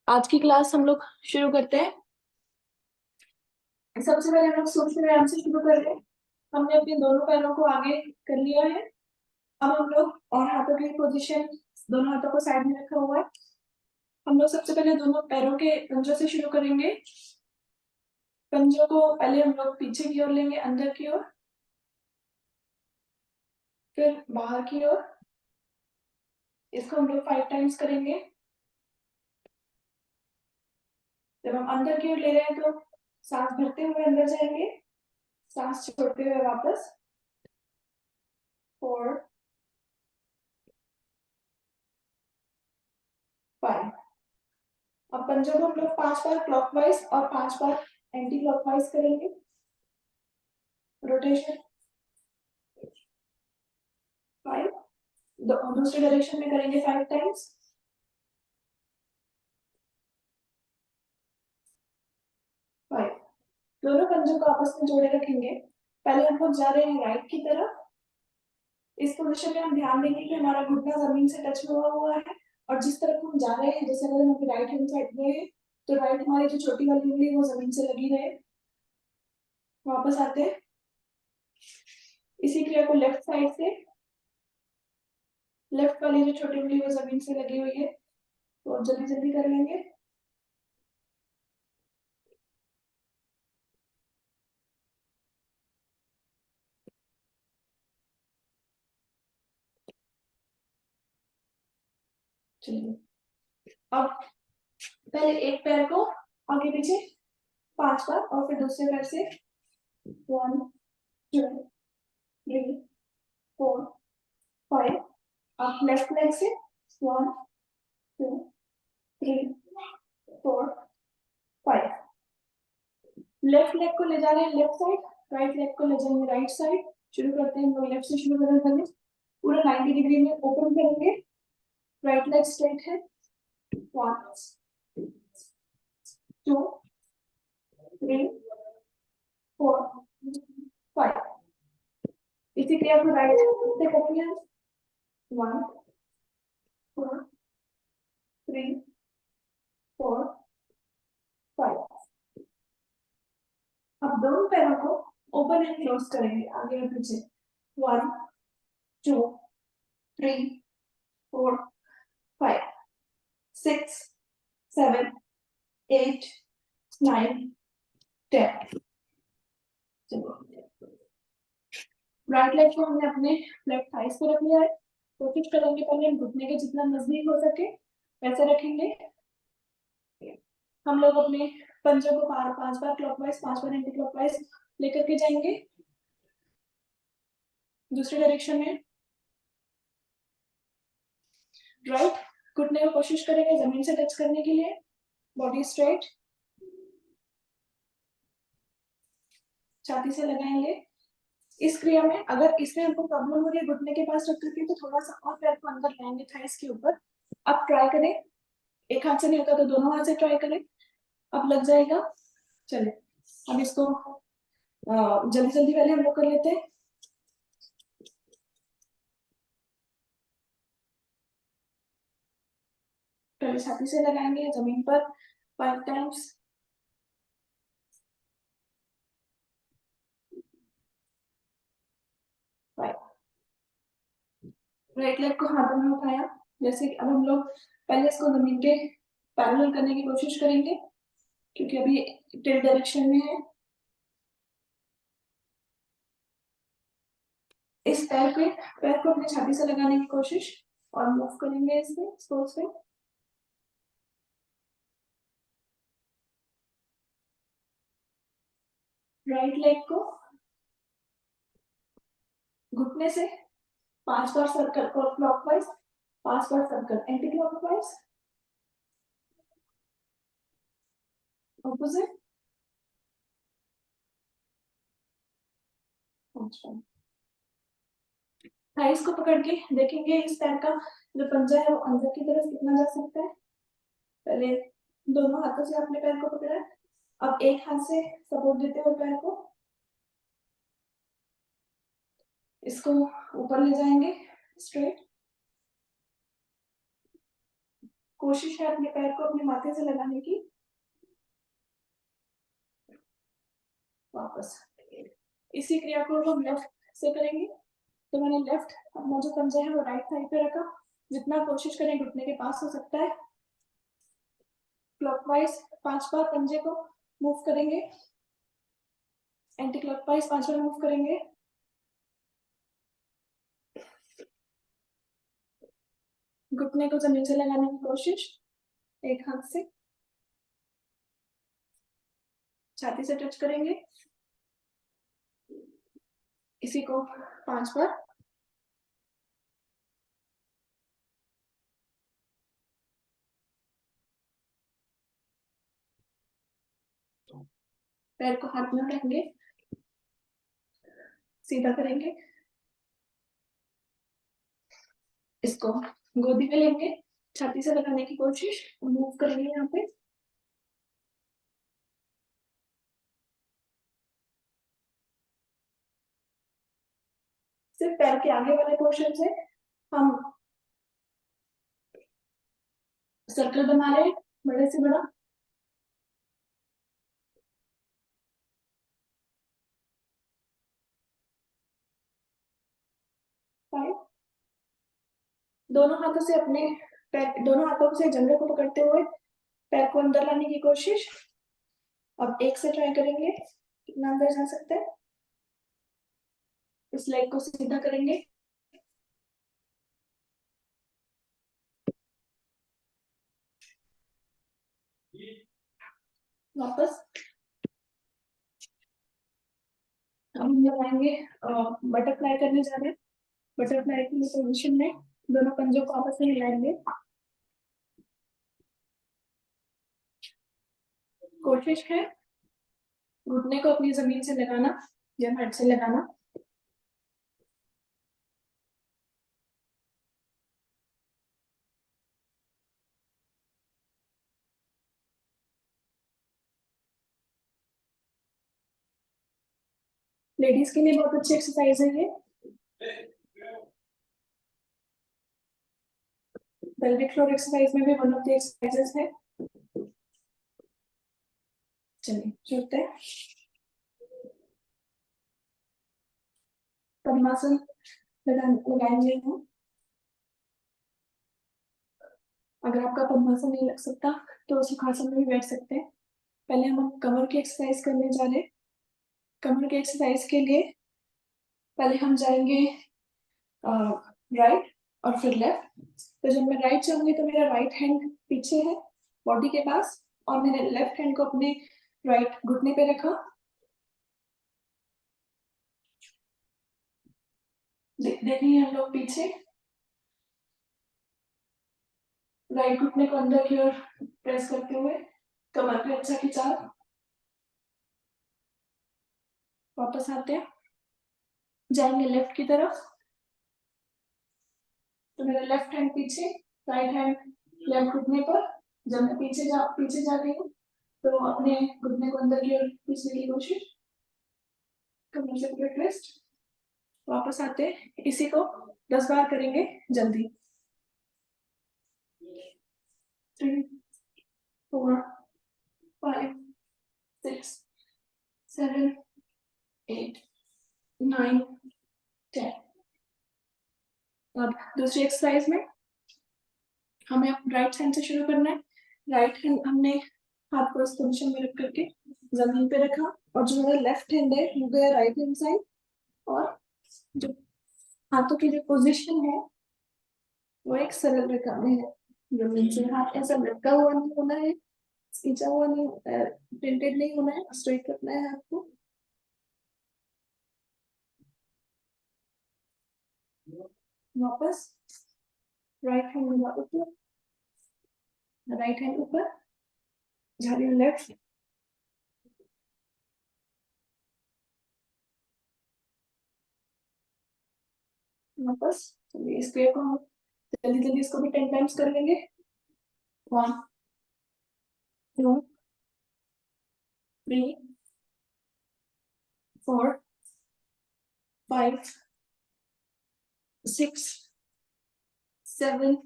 आज की क्लास हम लोग शुरू करते हैं। सबसे पहले हम लोग सूक्ष्म व्यायाम से शुरू कर रहे हैं। हमने अपने दोनों पैरों को आगे कर लिया है। अब हम लोग और हाथों की पोजीशन, दोनों हाथों को साइड में रखा हुआ है। हम लोग सबसे पहले दोनों पैरों के पंजों से शुरू करेंगे। पंजों को पहले हम लोग पीछे की ओर लेंगे, अंदर की ओर, फिर बाहर की ओर। इसको हम लोग 5 टाइम्स करेंगे। जब हम अंदर की ओर ले रहे हैं तो सांस भरते हुए अंदर जाएंगे, सांस छोड़ते हुए वापस। 4 5। अब पंजों को हम लोग 5 बार क्लॉकवाइज और 5 बार एंटी क्लॉकवाइज करेंगे। रोटेशन 5, दूसरी डायरेक्शन में करेंगे 5 टाइम्स। 5। दोनों पंजों को आपस में जोड़े रखेंगे। पहले हम लोग जा रहे हैं राइट की तरफ। इस पोजीशन में हम ध्यान देंगे कि हमारा घुटना जमीन से टच हुआ हुआ है, और जिस तरफ हम जा रहे हैं, जैसे अगर हम राइट हैंड साइड गए हैं तो राइट हमारी जो छोटी वाली उंगली वो जमीन से लगी रहे। वापस आते हैं। इसी क्रिया को लेफ्ट साइड से, लेफ्ट वाली जो छोटी उंगली वो जमीन से लगी हुई है, तो जल्दी जल्दी कर लेंगे। चलिए, अब पहले एक पैर को आगे पीछे 5 बार, और फिर दूसरे पैर से 1 2 3 4 5। अब लेफ्ट लेग से 1 2 3 4 5। लेफ्ट लेग को ले जा रहे हैं लेफ्ट साइड, राइट लेग को ले जाएंगे राइट साइड। शुरू करते हैं, हम लोग लेफ्ट से शुरू करेंगे पहले। पूरा 90 डिग्री में ओपन करेंगे। राइट लेग स्ट्रेट है। 1 2 3 4 5। इसी क्रिया को राइट से करेंगे। 1 2 3 4 5। अब दोनों पैरों को ओपन एंड क्लोज करेंगे, आगे और पीछे। 1 2 3 4 5 6 7 8 9 10। राइट लेग को हमने अपने लेफ्ट थाइस पे रख लिया है। कोशिश करेंगे पहले हम घुटने के जितना नजदीक हो सके वैसे रखेंगे। हम लोग अपने पंजों को 5 बार क्लॉकवाइज, 5 बार एंटी क्लॉकवाइज लेकर के जाएंगे दूसरी डायरेक्शन में। राइट घुटने को कोशिश करेंगे जमीन से टच करने के लिए। बॉडी स्ट्रेट, छाती से लगाएंगे। इस क्रिया में अगर इसमें हमको प्रॉब्लम हो रही है घुटने के पास रख करके, तो थोड़ा सा और पैर को अंदर लाएंगे थाइस के ऊपर। अब ट्राई करें, एक हाथ से नहीं होता तो दोनों हाथ से ट्राई करें। अब लग जाएगा। चले, अब इसको जल्दी जल्दी पहले हम लोग कर लेते हैं। पहले छाती से लगाएंगे जमीन पर 5 टाइम्स। राइट लेग को हाथों में उठाया। जैसे कि अब हम लोग पहले इसको जमीन के पैरेलल करने की कोशिश करेंगे, क्योंकि अभी टिल्ट डायरेक्शन में है। इस पैर को अपनी छाती से लगाने की कोशिश, और मूव करेंगे इसमें स्पोर्ट्स पे। राइट लेग को घुटने से 5 बार सर्कल क्लॉकवाइज, 5 बार circle anticlockwise, opposite. Thighs को पकड़ के देखेंगे इस पैर का जो पंजा है वो अंदर की तरफ कितना जा सकता है। पहले दोनों हाथों से अपने पैर को पकड़ा, अब एक हाथ से सपोर्ट देते हुए पैर को इसको ऊपर ले जाएंगे स्ट्रेट। कोशिश है अपने पैर को अपने माथे से लगाने की। वापस इसी क्रिया को हम लेफ्ट से करेंगे। तो मैंने लेफ्ट अपना जो पंजा है वो राइट साइड पे रखा, जितना कोशिश करें घुटने के पास हो सकता है। क्लॉकवाइज 5 बार पंजे को मूव करेंगे, एंटी क्लॉकवाइज 5 बार मूव करेंगे। घुटने को जमीन से लगाने की कोशिश, एक हाथ से छाती से टच करेंगे, इसी को 5 बार। पैर को हाथ में रखेंगे, सीधा करेंगे, इसको गोदी में लेंगे, छाती से लगाने की कोशिश, मूव करेंगे यहाँ पे। सिर्फ पैर के आगे वाले पोर्शन से हम सर्कल बना रहे हैं, बड़े से बड़ा। फाइव। दोनों हाथों से अपने पैर, दोनों हाथों से जंघे को पकड़ते हुए पैर को अंदर लाने की कोशिश। अब एक से ट्राई करेंगे कितना अंदर जा सकता है। इस लेग को सीधा करेंगे, वापस हम लगाएंगे, बटरफ्लाई करने जा रहे हैं। बटरफ्लाई की पोजीशन में दोनों पंजों को आपस में मिलाएंगे। कोशिश है घुटने को अपनी जमीन से लगाना या मैट से लगाना। लेडीज के लिए बहुत अच्छी एक्सरसाइज है ये। पेल्विक फ्लोर एक्सरसाइज में भी वन ऑफ द एक्सरसाइजेस है। चलिए चलते हैं। पद्मासन लगाएंगे हम। अगर आपका पद्मासन नहीं लग सकता तो सुखासन में भी बैठ सकते हैं। पहले हम कमर की एक्सरसाइज करने जा रहे हैं। कमर की एक्सरसाइज के लिए पहले हम जाएंगे राइट और फिर लेफ्ट। तो जब मैं राइट जाऊंगी तो मेरा राइट हैंड पीछे है बॉडी के पास, और मैंने लेफ्ट हैंड को अपने राइट घुटने पे रखा। देखेंगे हम लोग पीछे, राइट घुटने को अंदर की ओर प्रेस करते हुए कमर पे अच्छा खिंचाव। वापस आते हैं, जाएंगे लेफ्ट की तरफ। तो मेरा लेफ्ट हैंड पीछे, राइट हैंड लेफ्ट घुटने पर। जब मैं पीछे जा रही हूँ तो अपने घुटने को अंदर की ओर खींचने की कोशिश, कमर से पूरे ट्विस्ट। वापस आते हैं, इसी को 10 बार करेंगे जल्दी। 3 4 5 6 7 8 9 10। अब दूसरी एक्सरसाइज में हमें राइट हैंड से शुरू करना है। राइट हैंड हमने हाथ को इस पोजीशन में रख करके जमीन पे रखा, और जो मेरा लेफ्ट हैंड है वो गया राइट हैंड साइड, और जो हाथों की जो पोजीशन है वो एक सरल रेखा में है। जमीन से हाथ ऐसा लटका हुआ नहीं होना है, खींचा हुआ नहीं, टिल्टेड नहीं होना है, स्ट्रेट रखना है हाथ को। वापस राइट हैंड ऊपर, राइट हैंड ऊपर, झाड़ी लेफ्ट। वापस। चलिए इस क्रिया को हम जल्दी जल्दी इसको भी 10 टाइम्स कर लेंगे। 1 2 3 4 5 6 7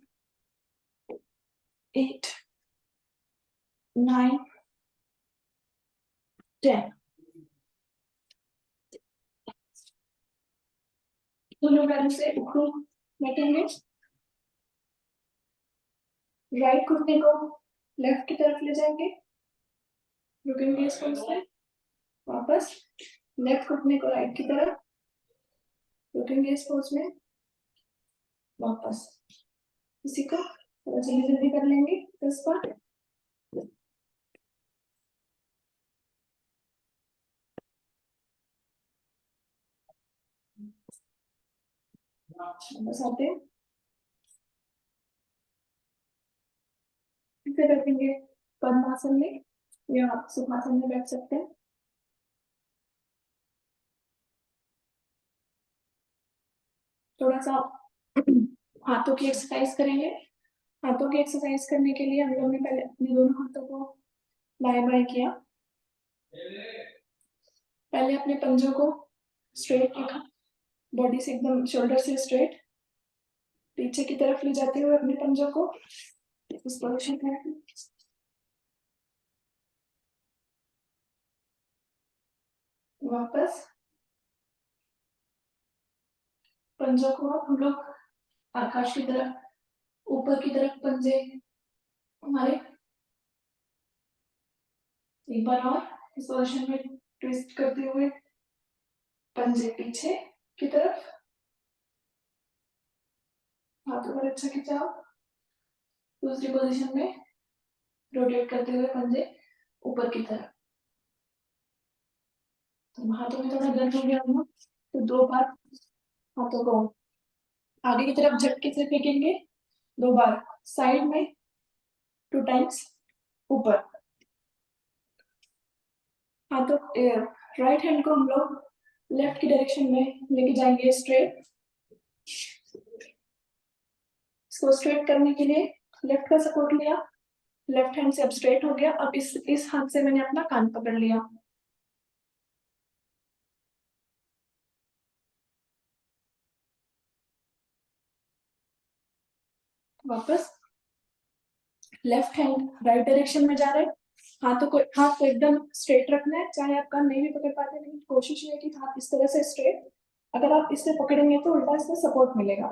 8 9 10। दोनों पैरों से ऊपर बैठेंगे, राइट घुटने को लेफ्ट की तरफ ले जाएंगे, रुकेंगे इस पोज पे, वापस लेफ्ट घुटने को राइट की तरफ, रुकेंगे इस पोज में, वापस इसी को थोड़ा जल्दी जल्दी कर लेंगे 10 बार। बस आते हैं, फिर रखेंगे पद्मासन में या सुखासन में बैठ सकते हैं। थोड़ा सा हाथों की एक्सरसाइज करेंगे। हाथों की एक्सरसाइज करने के लिए हम लोग ने पहले अपने दोनों हाथों को बाएं बाएं किया, पहले अपने पंजों को स्ट्रेट रखा, बॉडी से एकदम शोल्डर से स्ट्रेट, पीछे की तरफ ले जाते हुए अपने पंजों को इस पोजीशन में रखें। वापस पंजों को हम लोग आकाश की तरफ, ऊपर की तरफ पंजे हमारे, एक बार और इस पोजीशन में ट्विस्ट करते हुए पंजे पीछे की तरफ, हाथों पर अच्छा खिंचाव, दूसरी पोजीशन में रोटेट करते हुए पंजे ऊपर की तरफ। तो हाथों में थोड़ा दर्द हो गया होगा, तो 2 बार हाथों को आगे की तरफ झटके से फेंकेंगे, 2 बार साइड में, 2 टाइम्स ऊपर। हाथों राइट हैंड को हम लोग लेफ्ट की डायरेक्शन में लेके जाएंगे स्ट्रेट। इसको स्ट्रेट करने के लिए लेफ्ट का सपोर्ट लिया, लेफ्ट हैंड से अब स्ट्रेट हो गया। अब इस हाथ से मैंने अपना कान पकड़ लिया, वापस लेफ्ट हैंड राइट डायरेक्शन में जा रहे हैं। हाथ को एकदम स्ट्रेट रखना है, चाहे आप कान नहीं भी पकड़ पाते, लेकिन कोशिश ये है कि हाथ इस तरह से स्ट्रेट, अगर आप इससे पकड़ेंगे तो उल्टा इसमें सपोर्ट मिलेगा।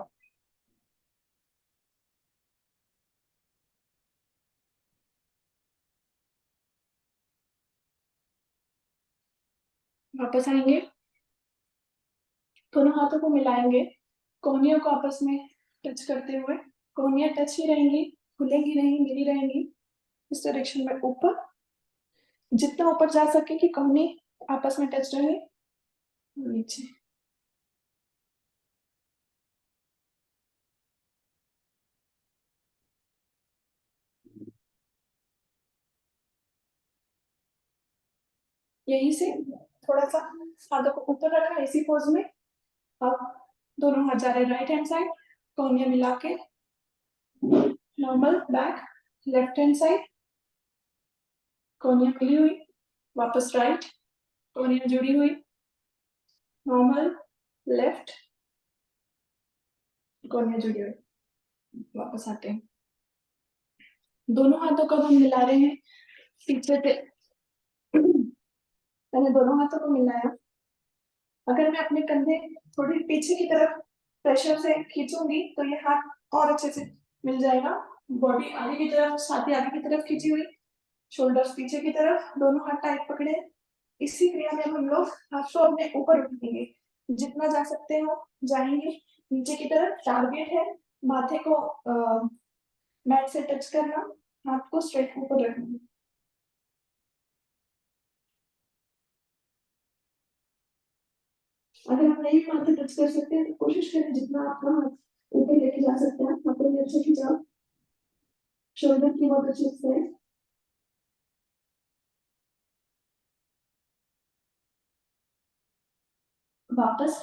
वापस आएंगे, दोनों हाथों को मिलाएंगे, कोहनियों को आपस में टच करते हुए, कोहनियां टच ही रहेंगी, खुलेंगी नहीं, मिली रहेंगी इस डायरेक्शन में ऊपर, जितना ऊपर जा सके कि कोहनी आपस में टच रहे, नीचे। यही से थोड़ा सा हाथों को ऊपर रखा इसी पोज में। अब दोनों हाथ जा रहे राइट हैंड साइड, कोहनियां मिला के normal back, left hand side कोहनियां मिली हुई, वापस राइट, कोहनियां जुड़ी हुई, नॉर्मल लेफ्ट, कोहनियां जुड़ी हुई, वापस आते हैं। दोनों हाथों को हम मिला रहे हैं पीछे से, मैंने दोनों हाथों को मिलाया। अगर मैं अपने कंधे थोड़ी पीछे की तरफ प्रेशर से खींचूंगी तो ये हाथ और अच्छे से मिल जाएगा। बॉडी आगे की तरफ, छाती आगे की तरफ खींची हुई, शोल्डर्स पीछे की तरफ, दोनों हाथ टाइट पकड़े। इसी क्रिया में हम लोग हाथ को अपने ऊपर उठाएंगे, जितना जा सकते हो जाएंगे नीचे की तरफ। टारगेट है माथे को मैट से टच करना, हाथ को स्ट्रेट ऊपर रखना। अगर आप नहीं माथे टच कर सकते हैं तो कोशिश करें जितना आपका हाथ ऊपर लेके जा सकते हैं, हाथों में अच्छे खिंचाव, शोल्डर की बहुत अच्छी से। वापस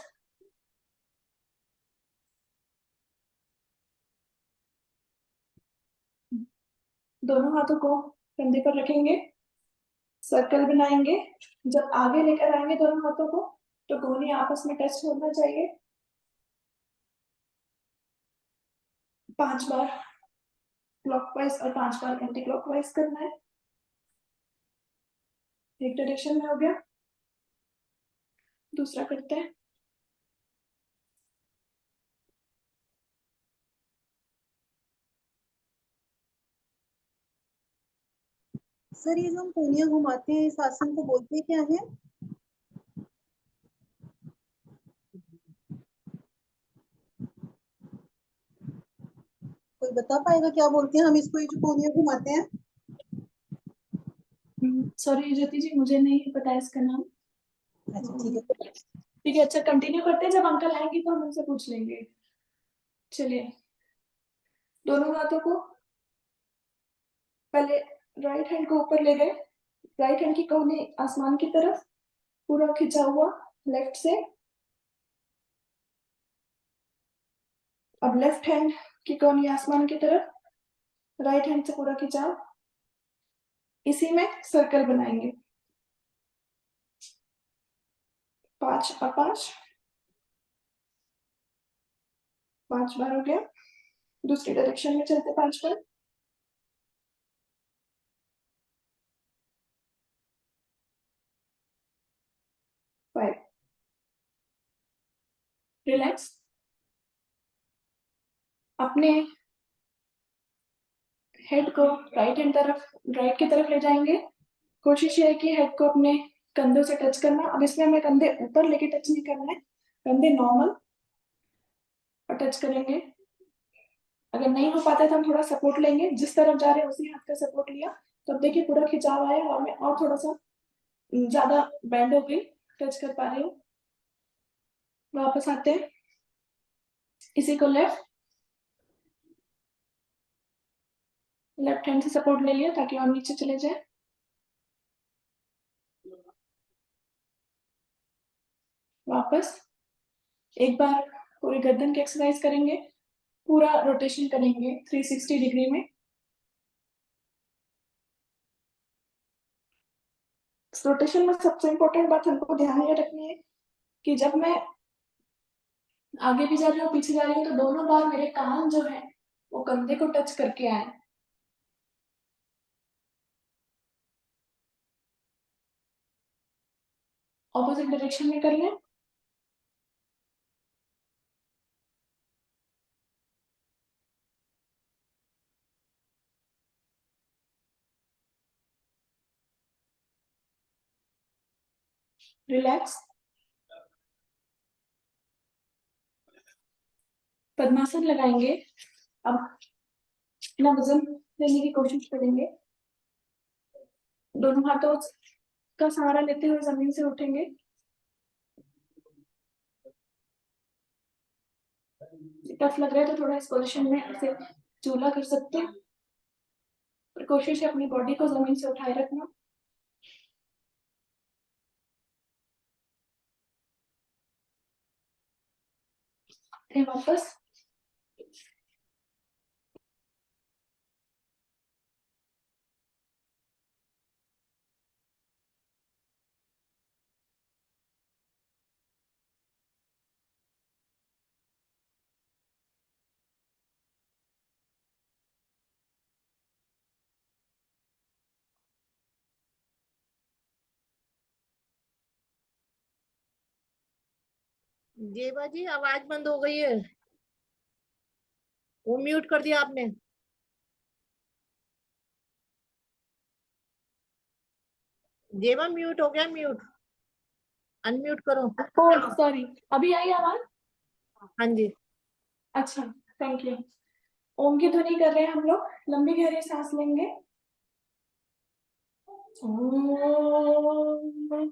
दोनों हाथों को कंधे पर रखेंगे, सर्कल बनाएंगे। जब आगे लेकर आएंगे दोनों हाथों को तो कोहनी आपस में टच होना चाहिए 5 बार। क्लॉकवाइज और 5 बार एंटी क्लॉकवाइज करना है। एक डायरेक्शन में हो गया, दूसरा करते हैं। सर ये जो हम कोनिया घुमाते हैं इस आसन को बोलते क्या है? कोई बता पाएगा क्या बोलते हैं हम इसको, ये जो कोनिया घुमाते हैं? सॉरी ज्योति जी, मुझे नहीं पता इसका नाम। अच्छा ठीक है। ठीक है, अच्छा कंटिन्यू करते हैं, जब अंकल आएंगे तो हम उनसे पूछ लेंगे। चलिए, दोनों हाथों को पहले राइट हैंड को ऊपर ले गए, राइट हैंड की कोहनी आसमान की तरफ पूरा खिंचा हुआ लेफ्ट से। अब लेफ्ट हैंड की कोहनी आसमान की तरफ, राइट हैंड से पूरा खिंचाव। इसी में सर्कल बनाएंगे, 5 और 5, 5 बार हो गया। दूसरी डायरेक्शन में चलते 5 बार। Five, relax. अपने हेड को राइट हैंड तरफ, राइट की तरफ ले जाएंगे। कोशिश ये है कि हेड को अपने कंधों से टच करना। अब इसमें हमें कंधे ऊपर लेके टच नहीं करना है, कंधे नॉर्मल और टच करेंगे। अगर नहीं हो पाता है तो हम थोड़ा सपोर्ट लेंगे, जिस तरफ जा रहे हैं उसी हाथ का सपोर्ट लिया। तो अब देखिए पूरा खिंचाव आया और मैं और थोड़ा सा ज्यादा बैंड हो गई, टच कर पा रही हूँ। वापस आते हैं, इसी को लेफ्ट, लेफ्ट हैंड से सपोर्ट ले लिया ताकि और नीचे चले जाए। वापस एक बार पूरी गर्दन की एक्सरसाइज करेंगे, पूरा रोटेशन करेंगे 360 डिग्री में। रोटेशन में सबसे इंपॉर्टेंट बात हमको ध्यान ये रखनी है कि जब मैं आगे भी जा रही हूँ पीछे जा रही हूँ तो दोनों बार मेरे कान जो है वो कंधे को टच करके आए। ऑपोजिट डायरेक्शन में कर लें। रिलैक्स। पद्मासन लगाएंगे। अब अपना वजन लेने की कोशिश करेंगे, दोनों हाथों का सहारा लेते हुए जमीन से उठेंगे। टफ लग रहा है तो थोड़ा इस पोजीशन में ऐसे चूल्हा कर सकते हैं, पर कोशिश है अपनी बॉडी को जमीन से उठाए रखना। फिर वापस जेबा जी आवाज बंद हो गई है, वो म्यूट कर दिया आपने। जेबा म्यूट हो गया, म्यूट, अनम्यूट करो। सॉरी, अभी आई आवाज? हाँ जी। अच्छा, थैंक यू। ओम की ध्वनि कर रहे हैं हम लोग, लंबी गहरी सांस लेंगे। ओम।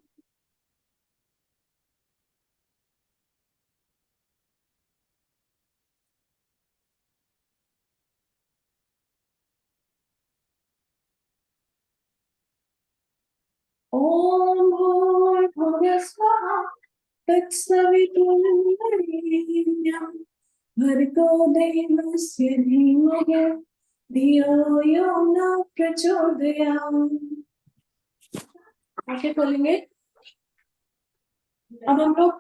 ओम भूर्भुवः स्वः तत्सवितुर्वरेण्यं भर्गो देवस्य धीमहि धियो यो न प्रचोदयात्। आंखें खोलेंगे। अब हम लोग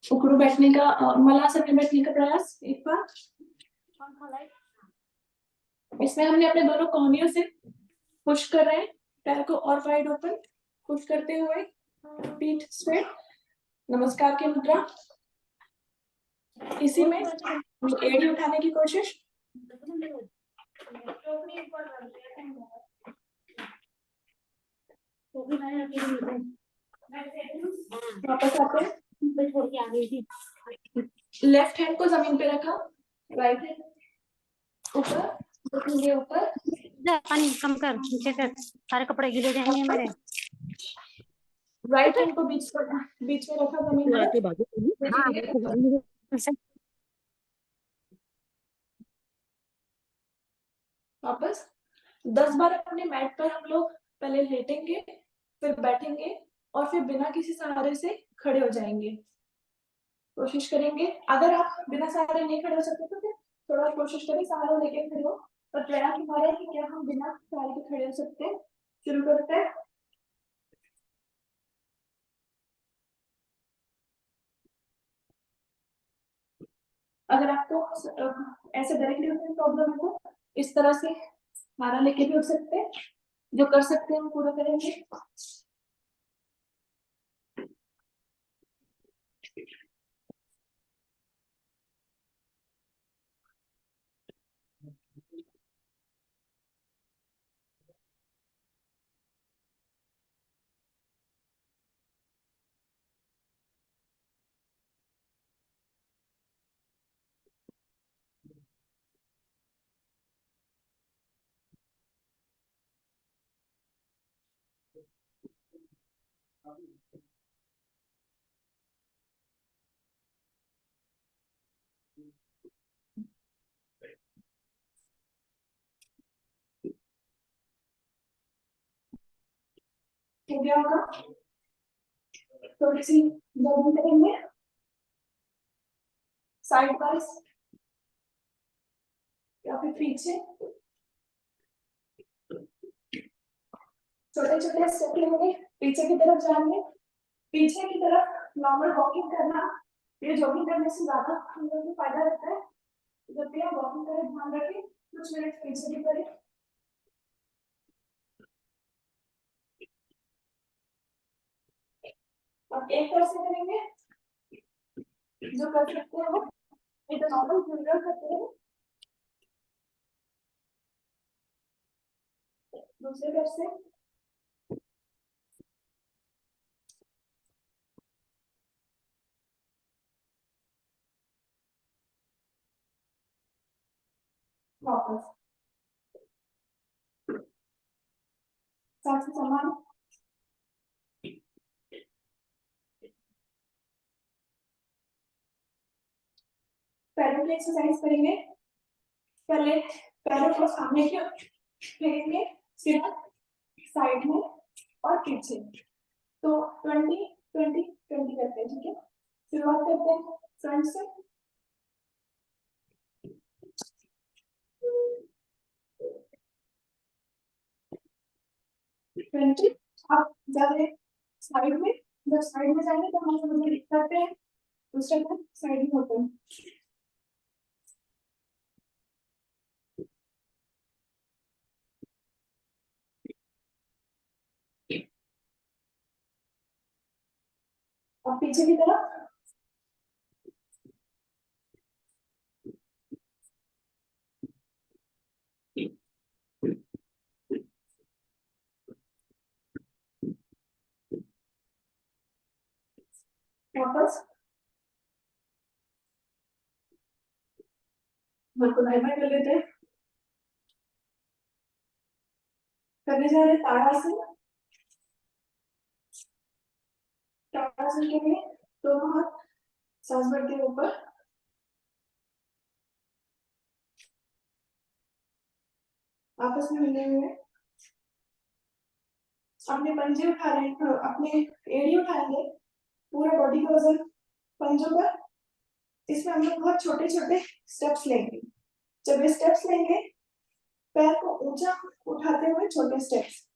उकड़ू बैठने का मलासन में बैठने का प्रयास एक बार। इसमें हमने अपने दोनों कोहनियों से पुश कर रहे हैं, पैर को और वाइड ओपन पुश करते हुए, पीठ स्ट्रेट, नमस्कार की मुद्रा। इसी में एड़ी उठाने की कोशिश। वापस आते हैं, लेफ्ट हैंड को जमीन पे रखा, राइट हैंड ऊपर, ये ऊपर, पानी कम कर, नीचे कर, सारे कपड़े गीले जाएंगे मेरे। राइट हैंड को बीच में रखा जमीन पर। वापस 10 बार अपने मैट पर हम लोग पहले लेटेंगे, फिर बैठेंगे और फिर बिना किसी सहारे से खड़े हो जाएंगे। कोशिश करेंगे, अगर आप बिना सहारे नहीं खड़े हो सकते तो फिर थोड़ा कोशिश करें सहारा लेके खड़े हो, पर प्रयास हमारा है कि क्या हम बिना सहारे के खड़े हो सकते हैं। शुरू करते हैं। अगर आपको ऐसे डायरेक्टली उठने में प्रॉब्लम है तो इस तरह से सहारा लेके भी उठ सकते हैं। जो कर सकते हैं हम पूरा करेंगे। हो गया होगा, थोड़ी सी जॉगिंग करेंगे, साइड वाइज या फिर पीछे, छोटे छोटे स्टेप लेंगे, पीछे की तरफ जाएंगे, पीछे की तरफ नॉर्मल वॉकिंग करना, ये जॉगिंग करने से ज्यादा हम लोगों को फायदा रहता है। जब भी आप वॉकिंग करें ध्यान रखें कुछ मिनट पीछे भी करें। अब एक तरफ से करेंगे, जो कर सकते हो ये तो नॉर्मल फिंगर करते हैं। दूसरे तरफ से वापस साथ ही समान। पैरों की एक्सरसाइज करेंगे, पहले पैरों को सामने की ओर फेंकेंगे, सीधा साइड में और पीछे। तो 20 20 20 करते हैं, ठीक है। शुरुआत करते हैं फ्रंट से, ट्वेंटी। आप जाते साइड में, जब साइड में जाएंगे तो हम समझ करते हैं, दूसरा टाइम साइड में होते हैं। और पीछे की तरफ वापस बिल्कुल हाइपर कर लेते हैं। करने जा रहे ताड़ासन। ताड़ासन के लिए दोनों हाथ सांस भरते हैं ऊपर, आपस में मिले हुए, अपने पंजे उठा रहे हैं, अपने एड़ी उठाएंगे, पूरा बॉडी का वजन पंजों पर। इसमें हम लोग बहुत छोटे छोटे स्टेप्स लेंगे। जब ये स्टेप्स लेंगे, पैर को ऊंचा उठाते हुए छोटे स्टेप्स।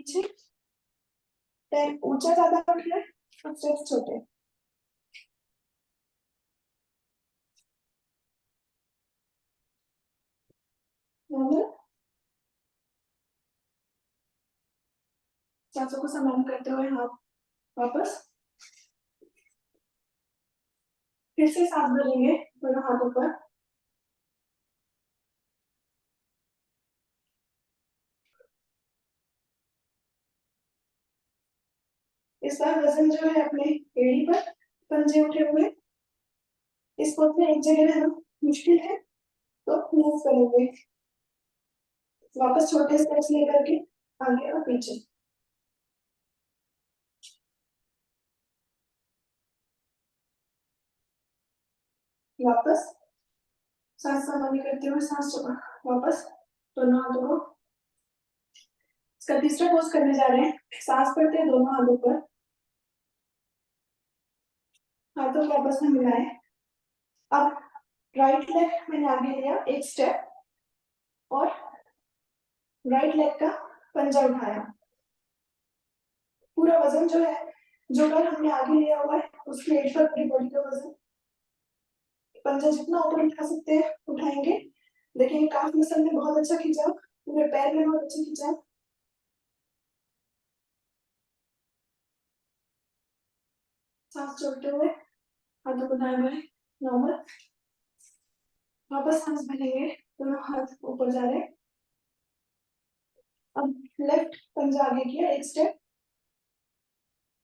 पीछे। 10 ऊंचा ज्यादा उठ रहा है और स्टेप्स छोटे। नॉर्मल। सांसों को समान करते हुए हाथ वापस। फिर से सांस भरेंगे दोनों हाथों पर। इस बार वजन जो है अपने एड़ी पर, पंजे उठे हुए। इस पोज में एक जगह रहना मुश्किल है तो मूव करेंगे। वापस छोटे स्टेप्स लेकर के आगे और पीछे। वापस सांस सामान्य करते हुए सांस छोड़ा। वापस दोनों हाथों को। इसका तीसरा पोज करने जा रहे हैं। सांस भरते हैं दोनों हाथों पर। हाथों को आपस में मिलाएं। अब राइट लेग मैंने आगे लिया एक स्टेप और राइट लेग का पंजा उठाया। पूरा वजन जो है, जो बार हमने आगे लिया हुआ है उसकी एज पर पूरी बॉडी का वजन। पंजा जितना ऊपर उठा सकते हैं उठाएंगे। देखिए काफ मसल में बहुत अच्छा खिंचाव, पूरे पैर में बहुत अच्छा खिंचाव। सांस छोड़ते हुए हाथों को दाएं बाएं नॉर्मल। वापस सांस भरेंगे, दोनों हाथ ऊपर जा रहे हैं। अब लेफ्ट पंजा आगे किया एक स्टेप।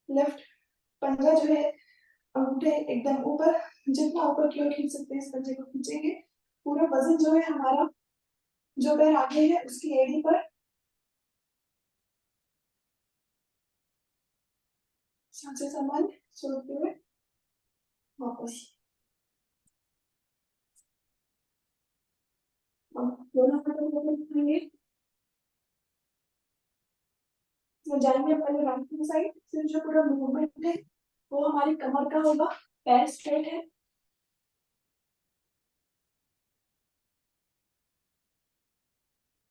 लेफ्ट पंजा जो है अंगूठे एकदम ऊपर, जितना ऊपर की ओर खींच सकते हैं इस पंजे को खींचेंगे। पूरा वजन जो है हमारा जो पैर आगे है उसकी एड़ी पर। सांसें समान छोड़ते हुए वापस। अब दोनों हाथों को उठाएंगे। तो जाएंगे पहले राइट हैंड साइड। फिर जो पूरा मूवमेंट है वो हमारी कमर का होगा। पैर स्ट्रेट है।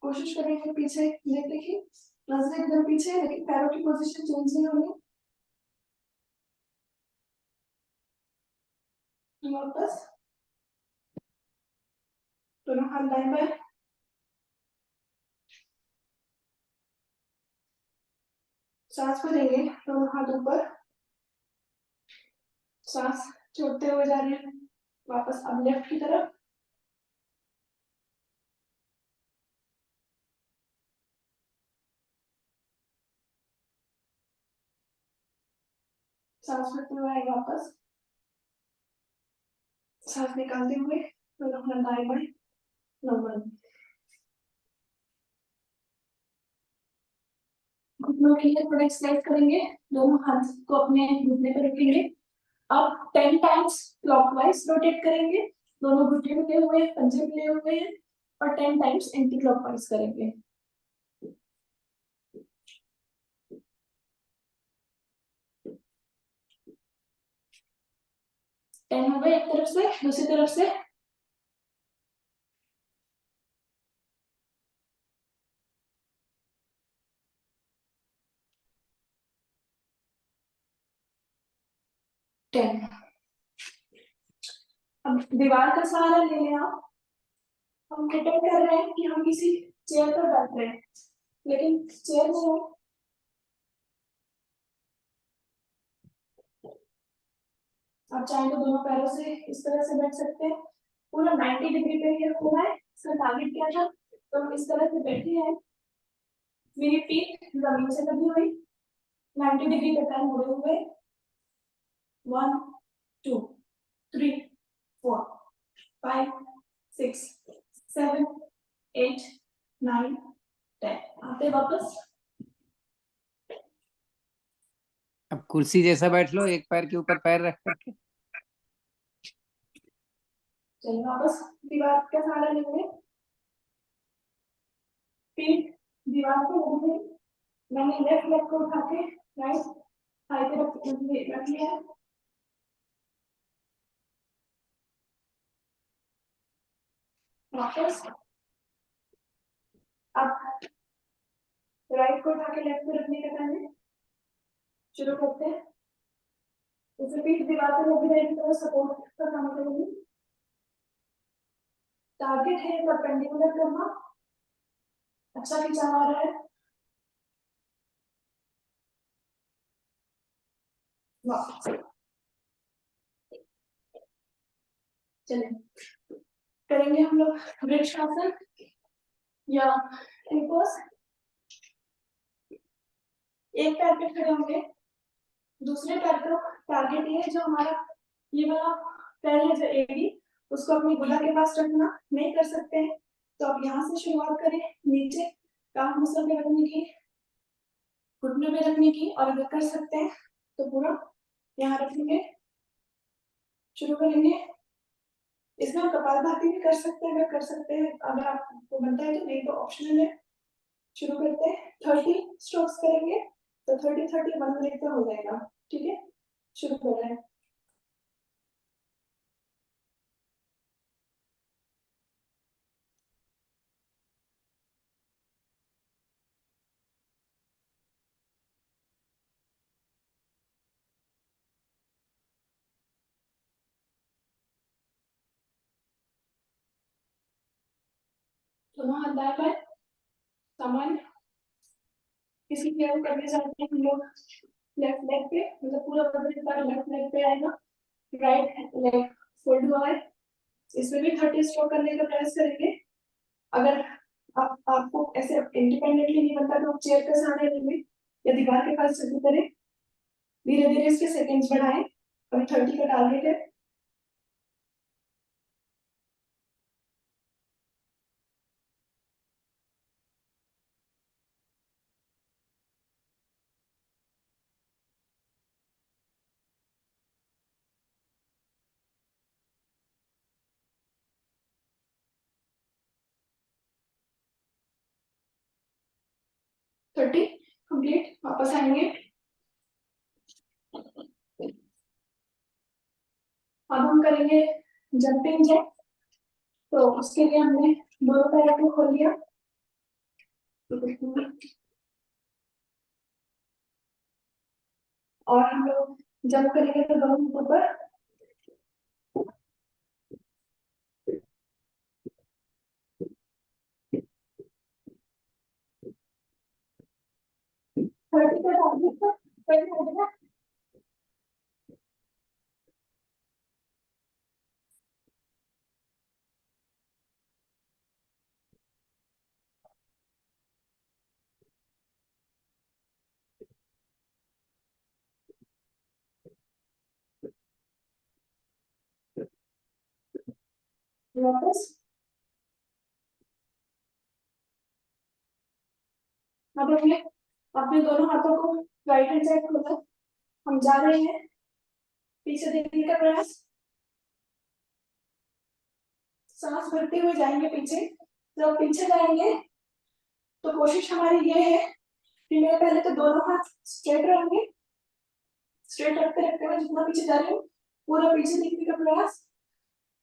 कोशिश करेंगे पीछे देखने की। नजरें एकदम पीछे है लेकिन पैरों की पोजीशन चेंज नहीं होनी। वापस दोनों हाथ दाएं बाएं। सांस भरेंगे दोनों हाथ ऊपर। सांस छोड़ते हुए जा रहे हैं वापस। अब लेफ्ट की तरफ। सांस भरते हुए आए वापस। सांस निकालते हुए दोनों हाथ दाएं बाएं नॉर्मल। घुटनों के लिए थोड़ा एक्सरसाइज करेंगे। दोनों हाथ को अपने घुटने पर रखेंगे। अब 10 टाइम्स क्लॉकवाइज रोटेट करेंगे। दोनों घुटने मिले हुए हैं, पंजे मिले हुए हैं और 10 टाइम्स एंटी क्लॉकवाइज करेंगे। 10 हो गए एक तरफ से, दूसरी तरफ से। टेन। अब दीवार का सहारा ले लें आप। हम प्रिटेंड कर रहे हैं कि हम किसी चेयर पर बैठ रहे हैं लेकिन चेयर में है। आप चाहें तो दोनों पैरों से इस तरह से बैठ सकते हैं। पूरा 90 डिग्री पे ये हुआ है। इसका टारगेट क्या था, तो हम इस तरह से बैठे हैं। मेरी पीठ जमीन से लगी हुई, 90 डिग्री पे पैर मुड़े हुए। 1 2 3 4 5 6 7 8 9 10। आते वापस। अब कुर्सी जैसा बैठ लो, एक पैर के ऊपर पैर रख करके। चलिए वापस दीवार का सहारा लेंगे। पीठ दीवार पे लगी हुई। मैंने लेफ्ट लेग को उठा के राइट थाई पे रख लिया है। वापस। अब राइट को उठा के लेफ्ट पे रखने का टाइम है। शुरू करते हैं। इसे पीठ दीवार पे लगी रहेगी तो सपोर्ट का काम करेंगे। टारगेट है परपेंडिकुलर करना। अच्छा खिंचाव आ रहा है। वाह, चलिए करेंगे हम लोग वृक्षासन या इनपोज। एक पैर पे खड़े होंगे, दूसरे पैर को टारगेट ये है जो हमारा ये वाला पैर है जो एडी, उसको अपनी गुदा के पास रखना। नहीं कर सकते हैं तो आप यहाँ से शुरुआत करें, नीचे काफ मसल पे रखने की, घुटने पे रखने की, और अगर कर सकते हैं तो पूरा यहाँ रखेंगे। शुरू करेंगे। इसमें हम कपालभाति भी कर सकते हैं, अगर कर सकते हैं, अगर आपको बनता है तो, नहीं तो ऑप्शनल है। शुरू करते हैं। 30 स्ट्रोक्स करेंगे तो 30-30 1 मिनट का हो जाएगा। ठीक है, शुरू कर रहे हैं। दोनों हाथ दाएं बाएं सामान्य। किसी की हेल्प करने जाते हैं हम लोग लेफ्ट लेग पे, मतलब पूरा बदन एक बार लेफ्ट लेग पे आएगा, राइट लेग फोल्ड हुआ है। इसमें भी 30 स्ट्रोक करने का प्रयास करेंगे। अगर आपको ऐसे इंडिपेंडेंटली नहीं बनता तो आप चेयर के सहारे लेंगे या दीवार के पास शुरू करें। धीरे धीरे इसके सेकंड्स बढ़ाएं। अभी 30 का टारगेट है। Thirty complete. वापस आएंगे। अब हम करेंगे जंपिंग जैक। तो उसके लिए हमने दोनों पैरों को खोल लिया। और हम लोग जंप करेंगे तो दोनों ऊपर। थर्टी का टारगेट था, 30 हो गया। वापस। अब हमने अपने दोनों हाथों को राइट हैंड साइड खोला। हम जा रहे हैं पीछे देखने का प्रयास। सांस भरते हुए जाएंगे पीछे। जब पीछे जाएंगे तो कोशिश हमारी ये है कि मेरे पहले तो दोनों हाथ स्ट्रेट रहेंगे। स्ट्रेट रखते रखते हुए जितना पीछे जा रही हूँ पूरा पीछे देखने का प्रयास।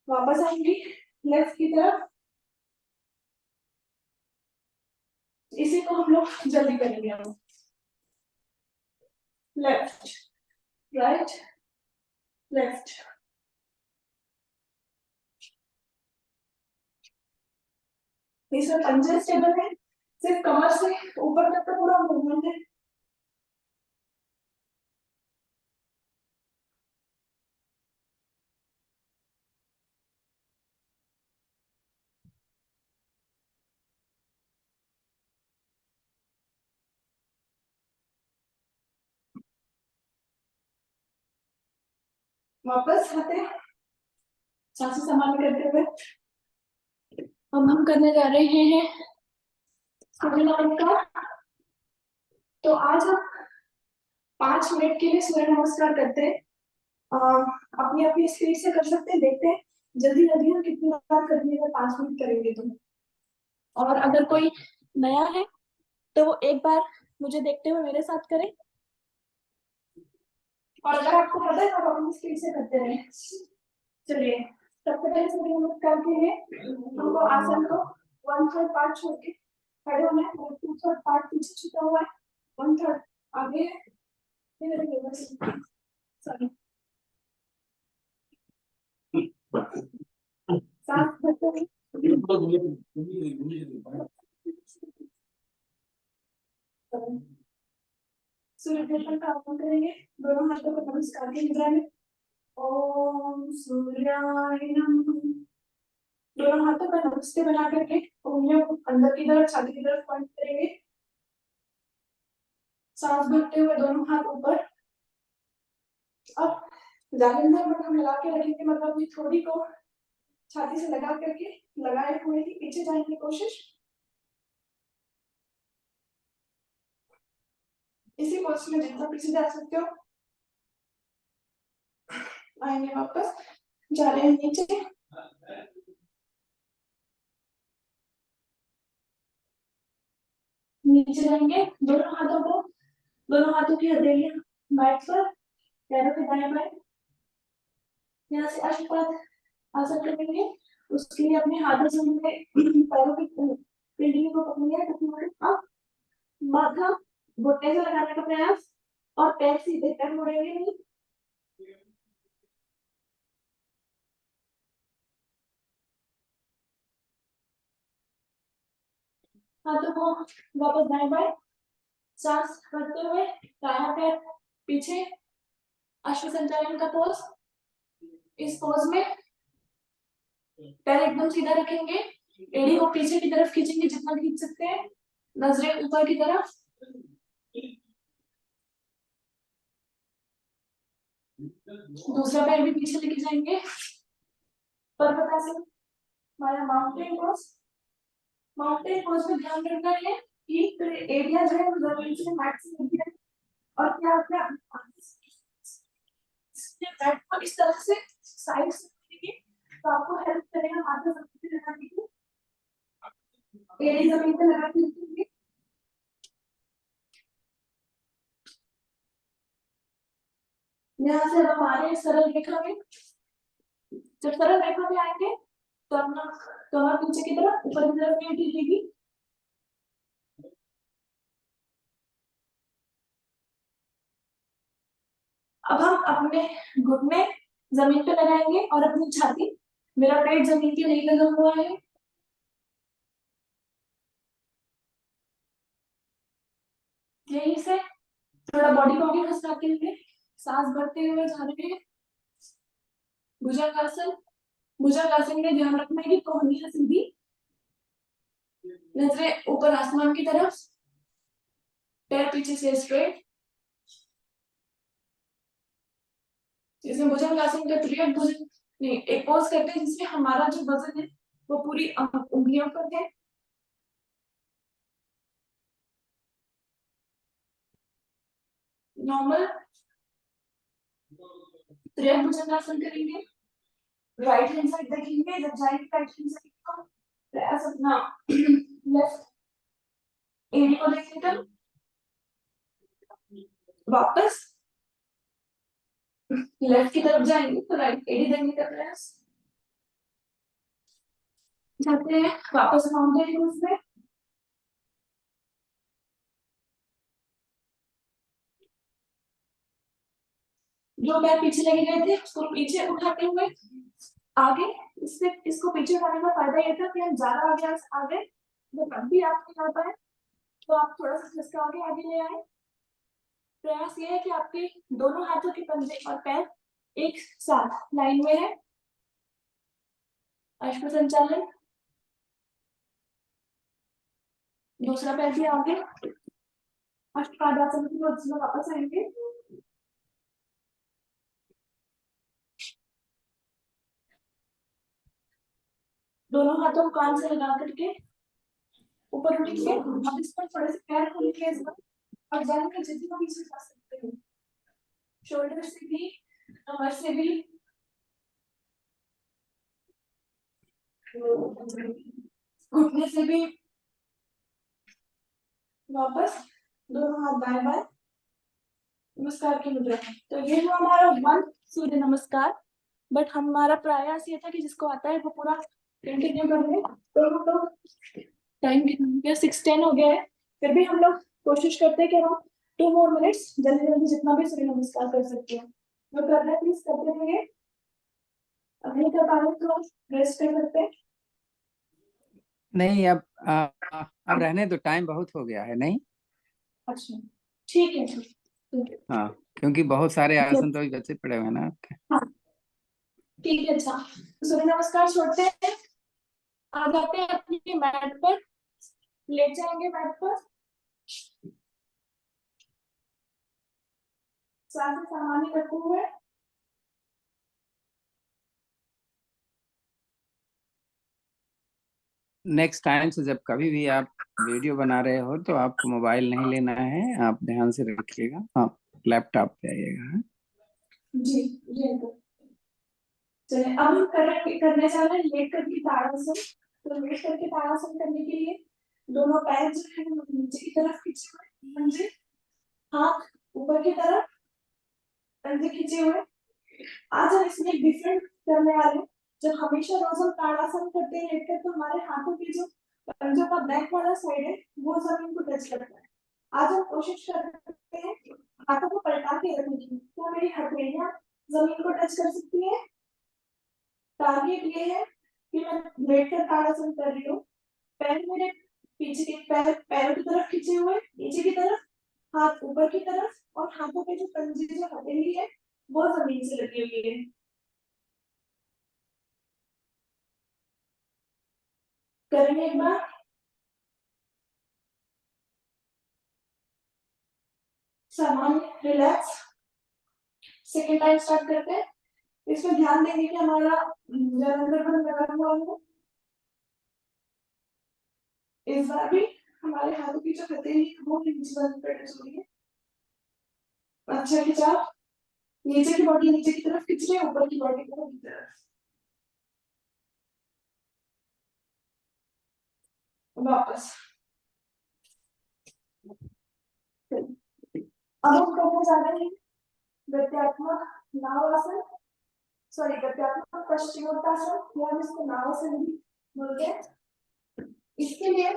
वापस आएंगे लेफ्ट की तरफ। इसी को हम लोग जल्दी करेंगे। हम लेफ्ट राइट लेफ्ट। इसमें पंजे स्टेबल है, सिर्फ कमर से ऊपर तक का पूरा मूवमेंट है। वापस आते हैं सांसें संभाल करते हुए। अब हम करने जा रहे हैं सूर्य नमस्कार। तो आज हम 5 मिनट के लिए सूर्य नमस्कार करते हैं। अपनी अपनी स्पीड से कर सकते हैं, देखते हैं जल्दी जल्दी हम कितनी बार करेंगे। अगर 5 मिनट करेंगे तो, और अगर कोई नया है तो वो एक बार मुझे देखते हुए मेरे साथ करें, और अगर आपको पता है तो आप अपनी स्पीड से करते रहे। चलिए सबसे पहले सूर्य नमस्कार के लिए हमको आसन को 1/3 पार्ट छोड़ के खड़े होना है, 2/3 पार्ट पीछे छूटा हुआ है, 1/3 आगे है, फिर रिवर्स, सॉरी, सांस भरते हुए सूर्य देवता का आह्वान करेंगे, दोनों हाथों को नमस्कार की मुद्रा में, ओम सूर्याय नमः। दोनों हाथों का नमस्ते बना करके उंगलियों को अंदर की तरफ, छाती की तरफ पॉइंट करेंगे, सांस भरते हुए दोनों हाथ ऊपर। अब ज्यादा मतलब मिला के रखेंगे, मतलब अपनी थोड़ी को छाती से लगा करके लगाए हुए ही पीछे जाने की कोशिश। इसी पोस्ट में जितना पीछे जा सकते हो आएंगे, वापस जा रहे हैं नीचे, नीचे जाएंगे, दोनों हाथों की हथेलियां मैट पर, पैरों के दाएं बाएं, यहाँ से अश्वपात आसन करेंगे। उसके लिए अपने हाथों से हमने पैरों की पिंडली को पकड़ लिया, अब माथा घुटने से लगाने का प्रयास और पैर सीधे, पैर मुड़ेंगे नहीं। हाथों को वापस दाएं बाएं, सांस भरते हुए दायां पैर पीछे, अश्व संचालन का पोज। इस पोज में पैर एकदम सीधा रखेंगे, एड़ी को पीछे की तरफ खींचेंगे जितना खींच सकते हैं, नजरें ऊपर की तरफ। दूसरा पैर भी पीछे लेके जाएंगे, पर्वतासन हमारा माउंटेन पोज। माउंटेन पोज में ध्यान रखना है कि एरिया जो है वो जमीन से मैट से नीचे है, और क्या क्या बैट को इस तरह से साइड से रखेंगे तो आपको हेल्प करेगा माथा जमीन पे लगाने की, एड़ी जमीन पे लगा के रखेंगे। यहाँ से अब हमारे सरल रेखा में, जब सरल रेखा में आएंगे तो अपना कमर पीछे की तरफ, ऊपर की तरफ नहीं टिकेगी। अब हम अपने घुटने जमीन पे लगाएंगे और अपनी छाती, मेरा पेट जमीन पे नहीं लगा हुआ है, यहीं से थोड़ा बॉडी को भी खसकाते हुए सांस भरते हुए जा रहे हैं। भुजंगासन, भुजंगासन में ध्यान रखना है कि कोहनियां सीधी, नजरें ऊपर आसमान की तरफ, पैर पीछे से स्ट्रेट। इसमें भुजंगासन का त्रियक भुजंग नहीं, एक पोज करते हैं जिसमें हमारा जो वजन है वो पूरी उंगलियों पर है। नॉर्मल त्रियक भुजंगासन करेंगे, राइट हैंड साइड देखेंगे, जब जाएंगे राइट हैंड साइड को प्रयास अपना लेफ्ट एड़ी को देखने का, वापस लेफ्ट की तरफ जाएंगे तो राइट एड़ी देखने का प्रयास। जाते हैं वापस माउंटेन पोज में, जो पैर पीछे लगे गए थे उसको पीछे उठाते हुए आगे, इससे इसको पीछे उठाने का फायदा ये था कि हम ज्यादा आगे आ गए, जब भी आपको यहाँ पर है तो आप थोड़ा सा खिसका आगे आगे ले आए। प्रयास ये है कि आपके दोनों हाथों के पंजे और पैर एक साथ लाइन में है। अश्व संचालन, दूसरा पैर भी आगे, अष्टपादासन की ओर वापस आएंगे। दोनों हाथों को कान से लगा करके ऊपर उठिए, अब इस पर थोड़े से पैर खोलिए इस बार, और जान के जितना पीछे जा सकते हैं, शोल्डर से भी, कमर से भी, घुटने से भी। वापस दोनों हाथ बाएं बाएं, नमस्कार की मुद्रा। तो ये जो हमारा 1 सूर्य नमस्कार, बट हमारा प्रयास ये था कि जिसको आता है वो पूरा कंटिन्यू कर ले। तो हम लोग टाइम कितना हो गया? 6:10 हो गया है। फिर भी हम लोग कोशिश करते हैं कि हम 2 more minutes जल्दी जल्दी जितना भी सूर्य नमस्कार कर सकते हैं। जो कर रहे हैं प्लीज करते रहिए। अब नहीं कर पा रहे तो रेस्ट कर सकते हैं। नहीं, अब रहने दो, टाइम बहुत हो गया है। नहीं, अच्छा ठीक है ठीक है। हाँ, क्योंकि बहुत सारे आसन तो अभी बचे पड़े हुए हैं ना आपके। हाँ ठीक है। अच्छा तो सूर्य नमस्कार छोड़ते हैं, आ जाते हैं अपनी मैट पर, लेट जाएंगे मैट पर, सांसें सामान्य रखते हुए। नेक्स्ट टाइम से जब कभी भी आप वीडियो बना रहे हो तो आपको मोबाइल नहीं लेना है, आप ध्यान से रखिएगा। हाँ, लैपटॉप पे आइएगा। हाँ? जी जी अंकल। चलिए अब हम करने जा रहे हैं लेट करके ताड़ासन। तो लेट करके ताड़ासन करने के लिए दोनों पैर जो है वो नीचे की तरफ खींचे हुए, पंजे हाथ ऊपर की तरफ, पंजे खींचे हुए। आज हम इसमें डिफरेंट करने वाले हैं। जब हमेशा रोज हम ताड़ासन करते हैं लेटकर तो हमारे हाथों के जो पंजों का बैक वाला साइड है वो जमीन को टच करता है। आज हम कोशिश करते हैं हाथों को पलटा के रखने की। क्या मेरी हथेलियां जमीन को टच कर सकती है? टारगेट ये है कि मैं लेट कर ताड़ासन कर रही हूँ, पैर मेरे पीछे के पैरों की तरफ खींचे हुए, नीचे की तरफ, हाथ ऊपर की तरफ, और हाथों के जो पंजे जो हथेली है वो जमीन से लगी हुई है। करेंगे एक बार। सामान्य रिलैक्स। सेकेंड टाइम स्टार्ट करते हैं। इसमें ध्यान देंगे कि हमारा जलंधर बंद लगा हुआ है। इस बार भी हमारे हाथों की जो हथेली है वो नीचे बंद कर दी है। अच्छा खिंचाव, नीचे की बॉडी नीचे की तरफ खींच रहे हैं, ऊपर की बॉडी को ऊपर की तरफ। वापस। अब हम करने जा रहे हैं गत्यात्मक नाव आसन, सॉरी गत्यात्मक पश्चिमोत्तासन, या हम इसको नाव आसन भी बोलते हैं। इसके लिए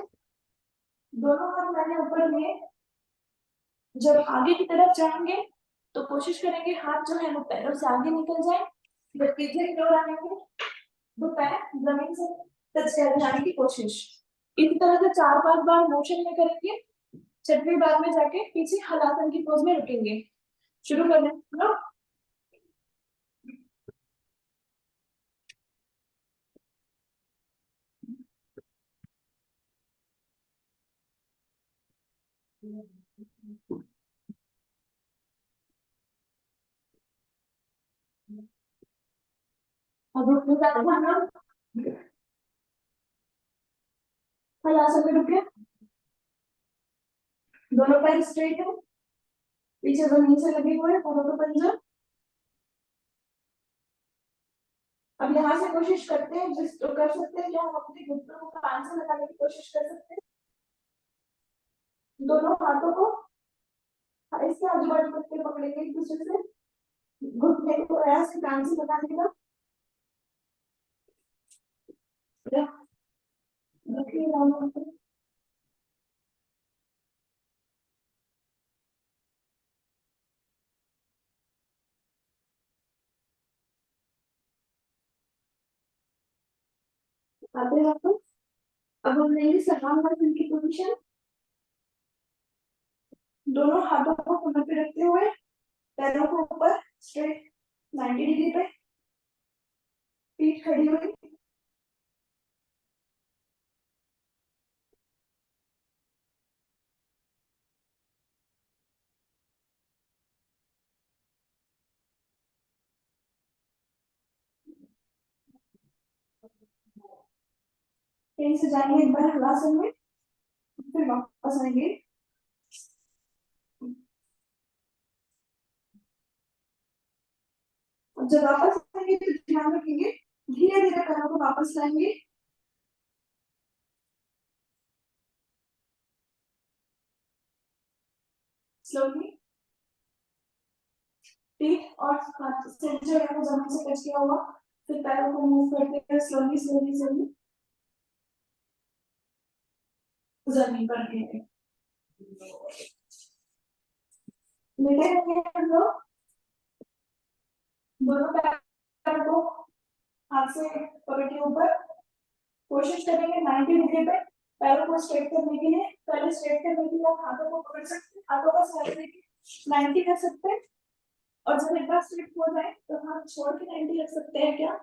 दोनों हाथ मैंने ऊपर लिए। जब आगे की तरफ जाएंगे तो कोशिश करेंगे हाथ जो है वो पैरों से आगे निकल जाए। जब पीछे की ओर आएंगे तो पैर जमीन से टच कर जाने की कोशिश। इसी तरह से 4-5 बार मोशन में करेंगे। 6वीं बार में जाके पीछे हलासन की पोज में रुकेंगे। शुरू करें ना। अब रुकने का ध्यान रखना। हलासन में रुके, दोनों पैर स्ट्रेट है, पीछे जमीन से लगे हुए हैं दोनों का पंजा। अब यहाँ से कोशिश करते हैं जिस तो कर सकते हैं, क्या हम अपने घुटनों को कान से लगाने की कोशिश कर सकते हैं। दोनों हाथों को इसके आजू बाजू करके पकड़ेंगे एक दूसरे से, घुटने को प्रयास कान से लगाने का। आते हैं आपको। अब हम लेंगे सर्वांगासन की पोजीशन। दोनों हाथों को कमर पे रखते हुए पैरों को ऊपर स्ट्रेट 90 डिग्री पे, पीठ खड़ी हुई। यहीं से जाएंगे एक बार हलासन में, फिर वापस आएंगे। जब वापस आएंगे तो ध्यान रखेंगे धीरे धीरे पैरों को वापस लाएंगे। स्लोली पीठ और हाथ सिर जो है वो जमीन से टच किया हुआ, फिर पैरों को मूव करते हैं स्लोली स्लोली स्लोली। जमीन पर गिरे। लेटे रहेंगे हम लोग, दोनों पैर को हाथ से पकड़ के ऊपर, कोशिश करेंगे 90 डिग्री पे पैरों को स्ट्रेट करने के लिए। पहले स्ट्रेट करने के लिए आप हाथों को पकड़ सकते हैं, हाथों का सहारा लेके 90 कर सकते हैं, और जब एक बार स्ट्रेट हो जाए तो हाथ छोड़ के 90 रख सकते हैं क्या?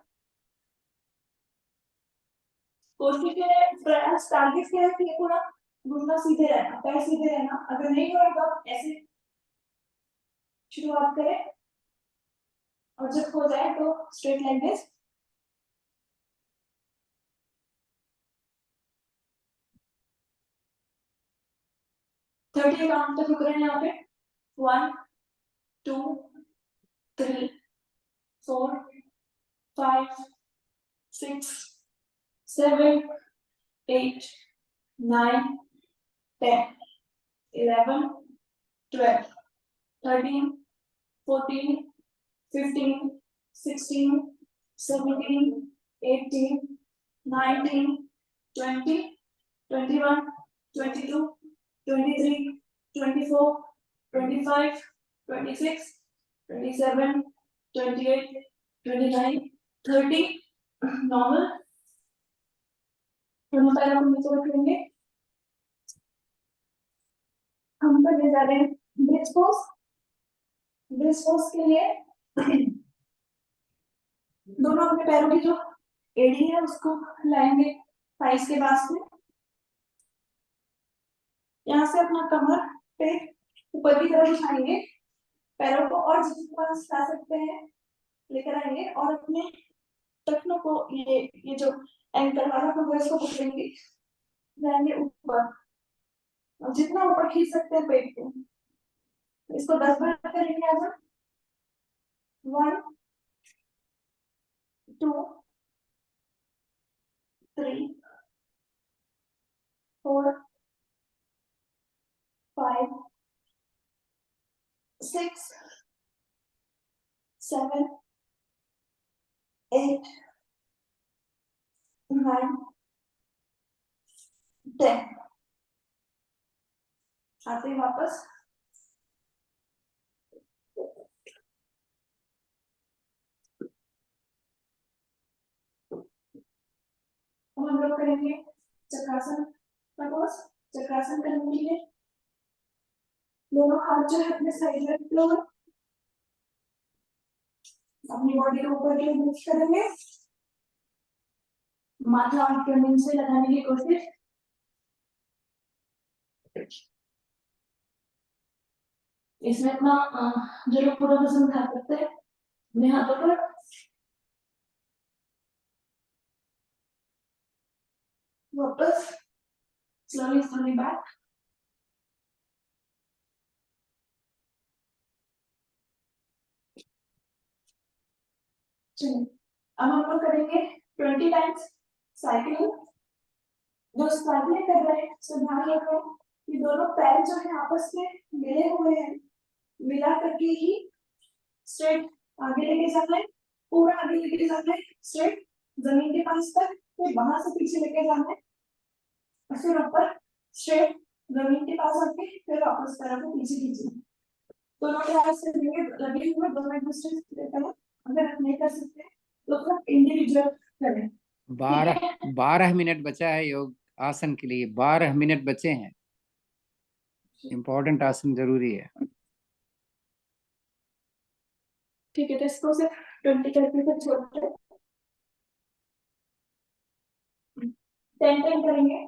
कोशिश है, प्रयास, टारगेट क्या है कि ये पूरा घुटना सीधे रहना, पैर सीधे रहना। अगर नहीं हो रहा तो आप ऐसे शुरुआत करें, और जब हो जाए तो स्ट्रेट लाइन पे 30 काउंट तक रुक रहे हैं यहाँ पे। 1 2 3 4 5 6 7 8 9 10 11 12 13 14 15 16 17 18 19 20 21 22 23 24 25 26 27 28 29 30 नॉर्मल। दोनों पैरों को नीचे रखेंगे, हम करने जा रहे हैं ब्रिज पोज। ब्रिज पोज के लिए दोनों अपने पैरों की जो एड़ी है उसको लाएंगे थाइस के पास में, यहाँ से अपना कमर पे ऊपर की तरफ उठाएंगे, पैरों को और जितने पास ला सकते हैं लेकर आएंगे, और अपने टखनों को, ये जो एंकल वाला को इसको पकड़ेंगे, जाएंगे ऊपर, और जितना ऊपर खींच सकते हैं पेट को। इसको 10 बार करेंगे आज हम। 1 2 3 4 5 6 7 8 9 10। आते हैं वापस, हम लोग करेंगे चक्रासन। सपोज चक्रासन करने के लिए दोनों हाथ जो है अपने साइड में रख लो, अपनी बॉडी को ऊपर की ओर लिफ्ट करेंगे, माथा और जमीन से लगाने की कोशिश। इसमें अपना जो लोग पूरा वजन उठा सकते हैं अपने हाथों पर, वापस स्लोली स्लोली बैक। चलिए अब हम लोग करेंगे 20 टाइम्स साइकिलिंग। जो साइकिलिंग कर रहे हैं तो ध्यान रखो कि दोनों पैर जो है आपस में मिले हुए हैं, मिला करके ही स्ट्रेट आगे लेके जाना है, पूरा आगे लेके जाना है स्ट्रेट जमीन के पास तक, फिर वहां से पीछे लेके जाना है, और फिर ऊपर स्ट्रेट जमीन के पास आके फिर वापस पैरों को पीछे खींचना। दोनों के हाथ से लगे हुए, दोनों एक दूसरे से लेकर, अगर आप नहीं कर सकते तो फिर इंडिविजुअल करें। 12 मिनट बचा है योग आसन के लिए, 12 मिनट बचे हैं। इम्पोर्टेंट आसन जरूरी है। ठीक है, तो इसको सिर्फ 20 करके फिर छोड़ते हैं, 10 10 करेंगे।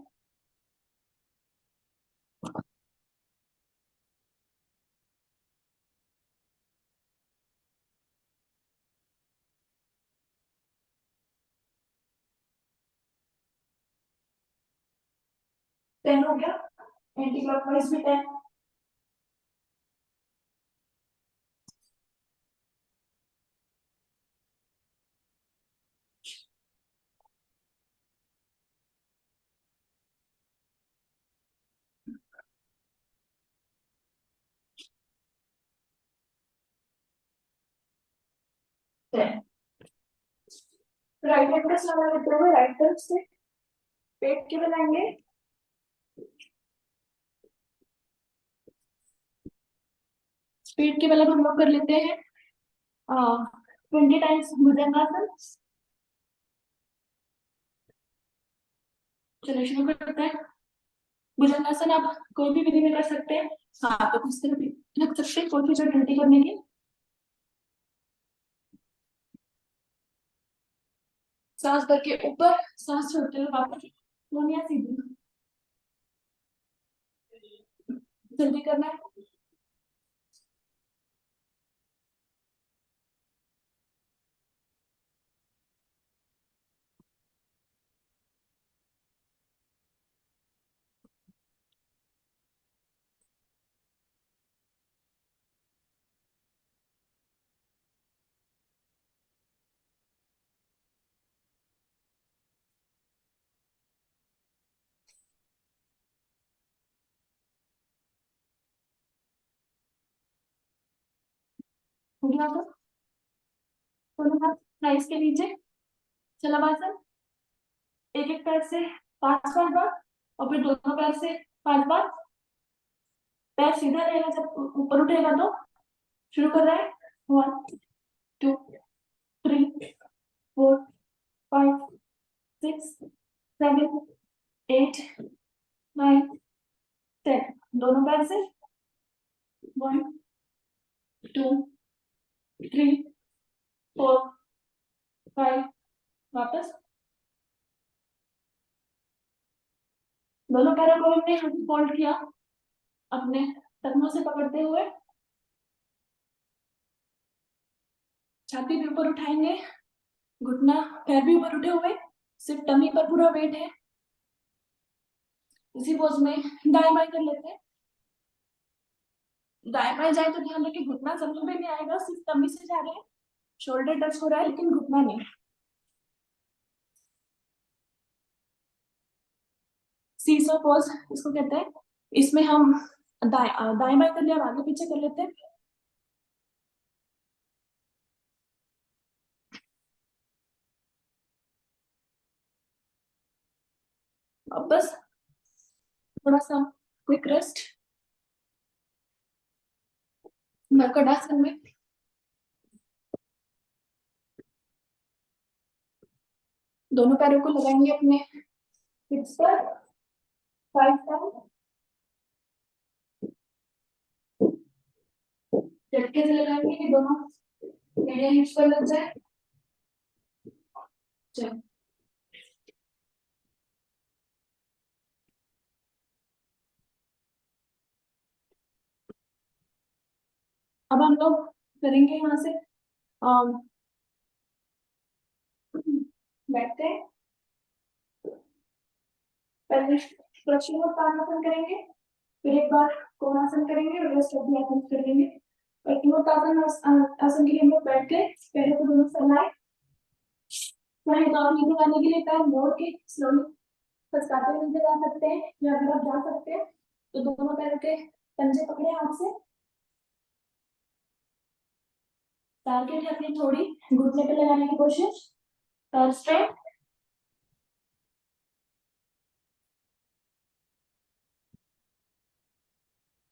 टेन हो गया, एंटी क्लॉकवाइज भी 10। राइट हैंड का सहारा लेते हुए राइट तरफ से पेट के बल आएंगे, पेट के बल हम लोग कर लेते हैं 20 टाइम्स भुजंगासन। चलिए शुरू करते हैं। भुजंगासन आप कोई भी विधि में कर सकते हैं, हाँ तो कुछ तरह भी रख सकते हैं, कोशिश और 20 करने की। सांस भर के ऊपर, सांस छोड़ते हुए वापस मोनिया सीधी। जल्दी करना है। हो गया तो दोनों हाथ थाइस के नीचे। शलभासन, एक एक पैर से 5 बार और फिर दोनों पैर से 5 बार। पैर सीधा रहेगा जब ऊपर उठेगा तो। शुरू कर रहे हैं। 1 2 3 4 5 6 7 8 9 10। दोनों पैर से 1 2 3 4 5। वापस दोनों पैरों को हमने फोल्ड किया अपने टखनों से पकड़ते हुए। छाती भी ऊपर उठाएंगे, घुटना पैर भी ऊपर उठे हुए, सिर्फ टमी पर पूरा वेट है। इसी पोज में दाएं बाएं कर लेते हैं। दाएं बाएं जाए तो ध्यान रखें घुटना जमीन पे नहीं आएगा, सिर्फ टमी से जा रहे हैं। शोल्डर टच हो रहा है लेकिन घुटना नहीं। सीसो पोज इसको कहते हैं। इसमें हम दाएं बाएं कर लिया, आगे पीछे कर लेते हैं। वापस थोड़ा सा क्विक रेस्ट। मकड़ासन में दोनों पैरों को लगाएंगे अपने हिप्स पर 5 टाइम। झटके से लगाएंगे कि दोनों मेरे हिप्स पर लग जाए। चलो अब हम लोग करेंगे यहाँ से बैठते हैं। पहले प्रश्नोत्तानासन करेंगे, फिर एक बार कोणासन करेंगे और रेस्ट ऑफ द आसन कर लेंगे। प्रश्नोत्तान आसन के लिए हम लोग बैठ गए, पैरों को दोनों फैलाए। चाहे तो आप नीचे जाने के लिए पैर मोड़ के स्लोली खसकाते हुए नीचे जा सकते हैं, या अगर आप जा सकते हैं तो दोनों पैरों के पंजे पकड़े हाथ से। टारगेट है अपनी थोड़ी घुटने पे लगाने की कोशिश। पैर स्ट्रेट।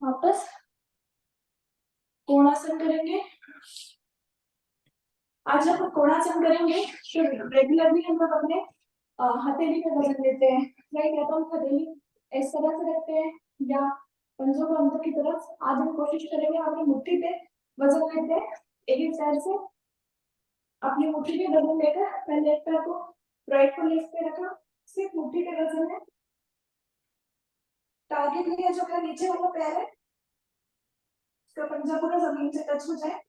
वापस कोणासन करेंगे। आज जब कोणासन करेंगे तो रेगुलरली हम लोग अपने हथेली पे वजन लेते हैं, राइट? या तो हम हथेली इस तरह से रखते हैं या पंजों को अंदर की तरफ। आज हम कोशिश करेंगे अपनी मुट्ठी पे वजन लेते हैं, एक एक साइड से अपनी मुट्ठी पे वजन लेकर पहले एक पैर को राइट को लेफ्ट पे रखा, सिर्फ मुट्ठी पे वजन है। टारगेट लिया जो मेरा नीचे वाला पैर है उसका पंजा पूरा जमीन से टच हो जाए।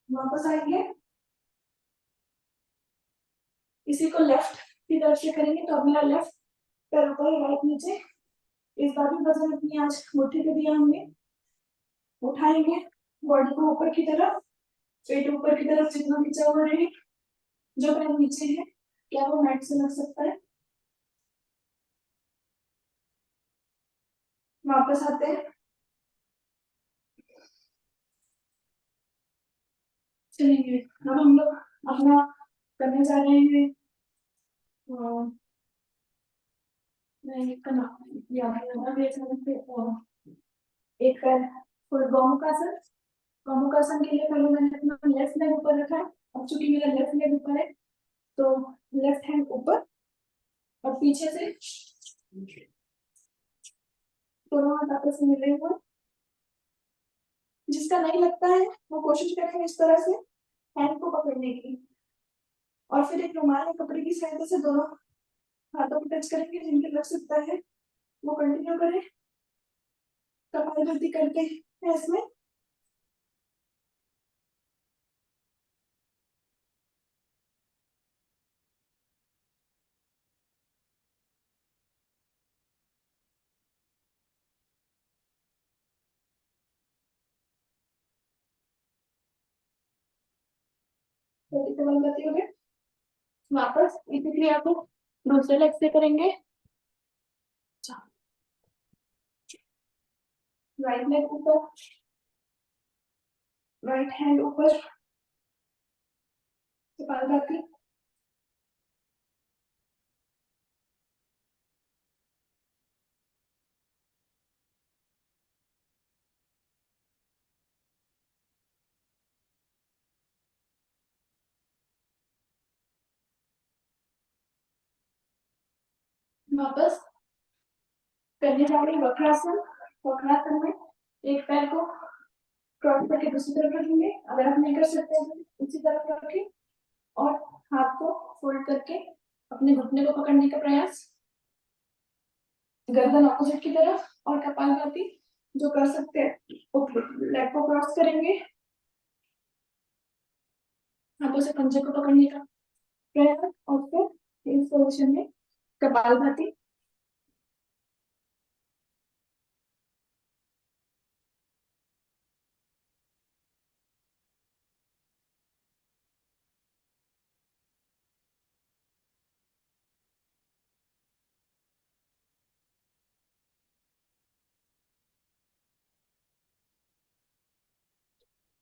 वापस आएंगे, इसी को लेफ्ट की तरफ से करेंगे तो अगला लेफ्ट पैर ऊपर राइट नीचे। इस बार भी वजन अपनी आज मुट्ठी पे दिया हमने। उठाएंगे बॉडी को ऊपर की तरफ, पेट ऊपर की तरफ जितना नीचे हो रहे हैं। जो पैर नीचे है क्या वो मैट से लग सकता है। वापस आते हैं। चलेंगे अब हम लोग अपना करने जा रहे हैं मैं इसका नाम याद नहीं होगा, देख सकते एक पैर फुल गोमुखासन। गोमुखासन के लिए पहले मैंने अपना लेफ्ट लेग ऊपर रखा है। अब चूंकि मेरा लेफ्ट लेग ऊपर है तो लेफ्ट हैंड ऊपर और पीछे से दोनों हाथ आपस में मिले हुए। जिसका नहीं लगता है वो कोशिश करेंगे इस तरह से हैंड को पकड़ने की, और फिर एक रुमाल या कपड़े की सहायता से दोनों हाथों को टच करेंगे। जिनके लग सकता है वो कंटिन्यू करें। कपालभाति करते हैं इसमें। कपालभाति हो गए। वापस इसी क्रिया को दूसरे लेग से करेंगे। राइट लेग ऊपर, राइट हैंड ऊपर, कपालभाति। वापस करने जा रहे हैं वक्रासन। वक्रासन में एक पैर को क्रॉस करके दूसरी तरफ रखेंगे। अगर आप नहीं कर सकते हैं तो उसी तरफ रखें और हाथ को फोल्ड करके अपने घुटने को पकड़ने का प्रयास। गर्दन ऑपोजिट की तरफ और कपालभाति जो कर सकते हैं लेग को क्रॉस करेंगे। हाथों से पंजे को पकड़ने का प्रयास और फिर इस पोजीशन में कपालभाति।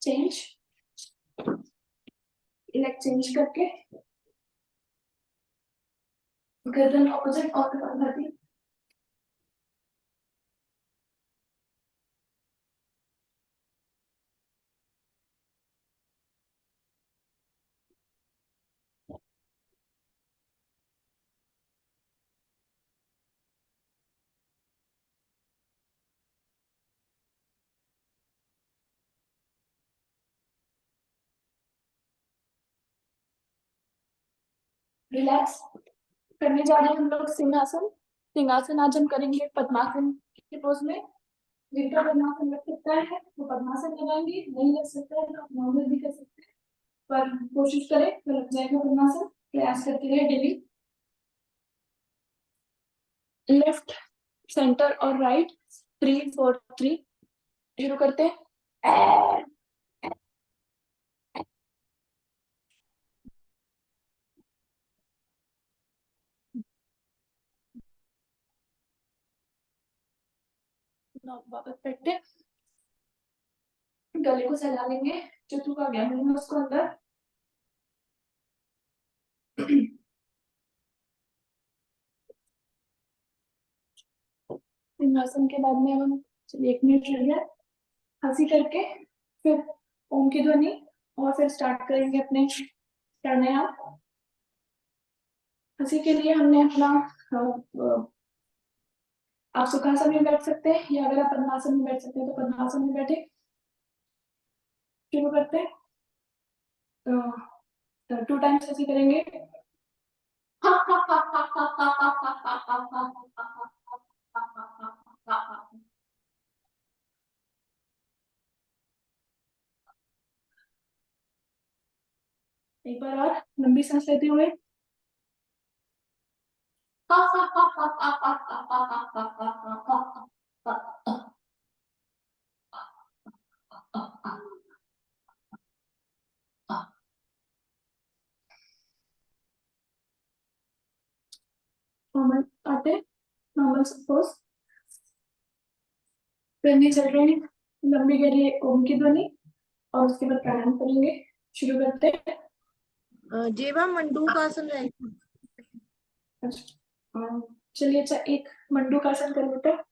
चेंज, लेग चेंज करके गर्दन ऑपोजिट और कपालभाति। रिलैक्स करने जा रहे हैं हम लोग सिंहासन। सिंहासन आज हम करेंगे पद्मासन के पोज में। जिनका पद्मासन लग सकता है वो पद्मासन लगाएंगे, नहीं लग सकता है तो आप नॉर्मल भी कर सकते हैं, पर कोशिश करें तो लग जाएगा पद्मासन। प्रयास करते रहे डेली। लेफ्ट, सेंटर और राइट 3 4 3 शुरू करते हैं। वापस बैठते, गले को सहला लेंगे। जो थूका गया है उसको अंदर। सिंहासन के बाद में अब हम चलिए 1 मिनट रह गया हंसी करके, फिर ओम की ध्वनि और फिर स्टार्ट करेंगे अपने प्राणायाम। हंसी के लिए हमने अपना आप सुखासन में बैठ सकते हैं या अगर आप पद्मासन में बैठ सकते हैं तो पद्मासन में बैठे। शुरू करते हैं। 2 टाइम्स हंसी करेंगे। एक बार और लंबी सांस लेते हुए। नॉर्मल आते, नॉर्मल सपोज करने चल रहे हैं। लंबी गहरी ओम की ध्वनि और उसके बाद प्राणायाम करेंगे। शुरू करते हैं। जेवा मंडूक आसन रहेगा। चलिए अच्छा एक मंडूकासन कर लेते हैं।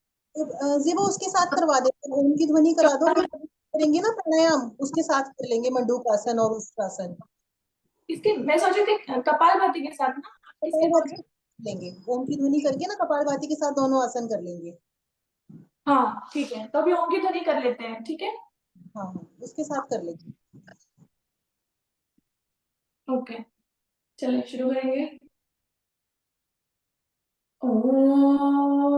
जीवा उसके साथ करवा देते हैं, ओम की ध्वनि करा दो, फिर करेंगे ना प्राणायाम, उसके साथ कर लेंगे मंडूकासन और उष्ट्रासन। इसके मैं सोच रही थी कपालभाति के साथ ना, इसके बोल रहे कपालभाति लेंगे, ओम की ध्वनि करके ना कपालभाति के साथ दोनों आसन कर लेंगे। हाँ ठीक है, तो अभी ओम की ध्वनि कर लेते हैं, ठीक है। हाँ हाँ, उसके साथ कर लेंगे। ओके चलिए शुरू करेंगे। ओम।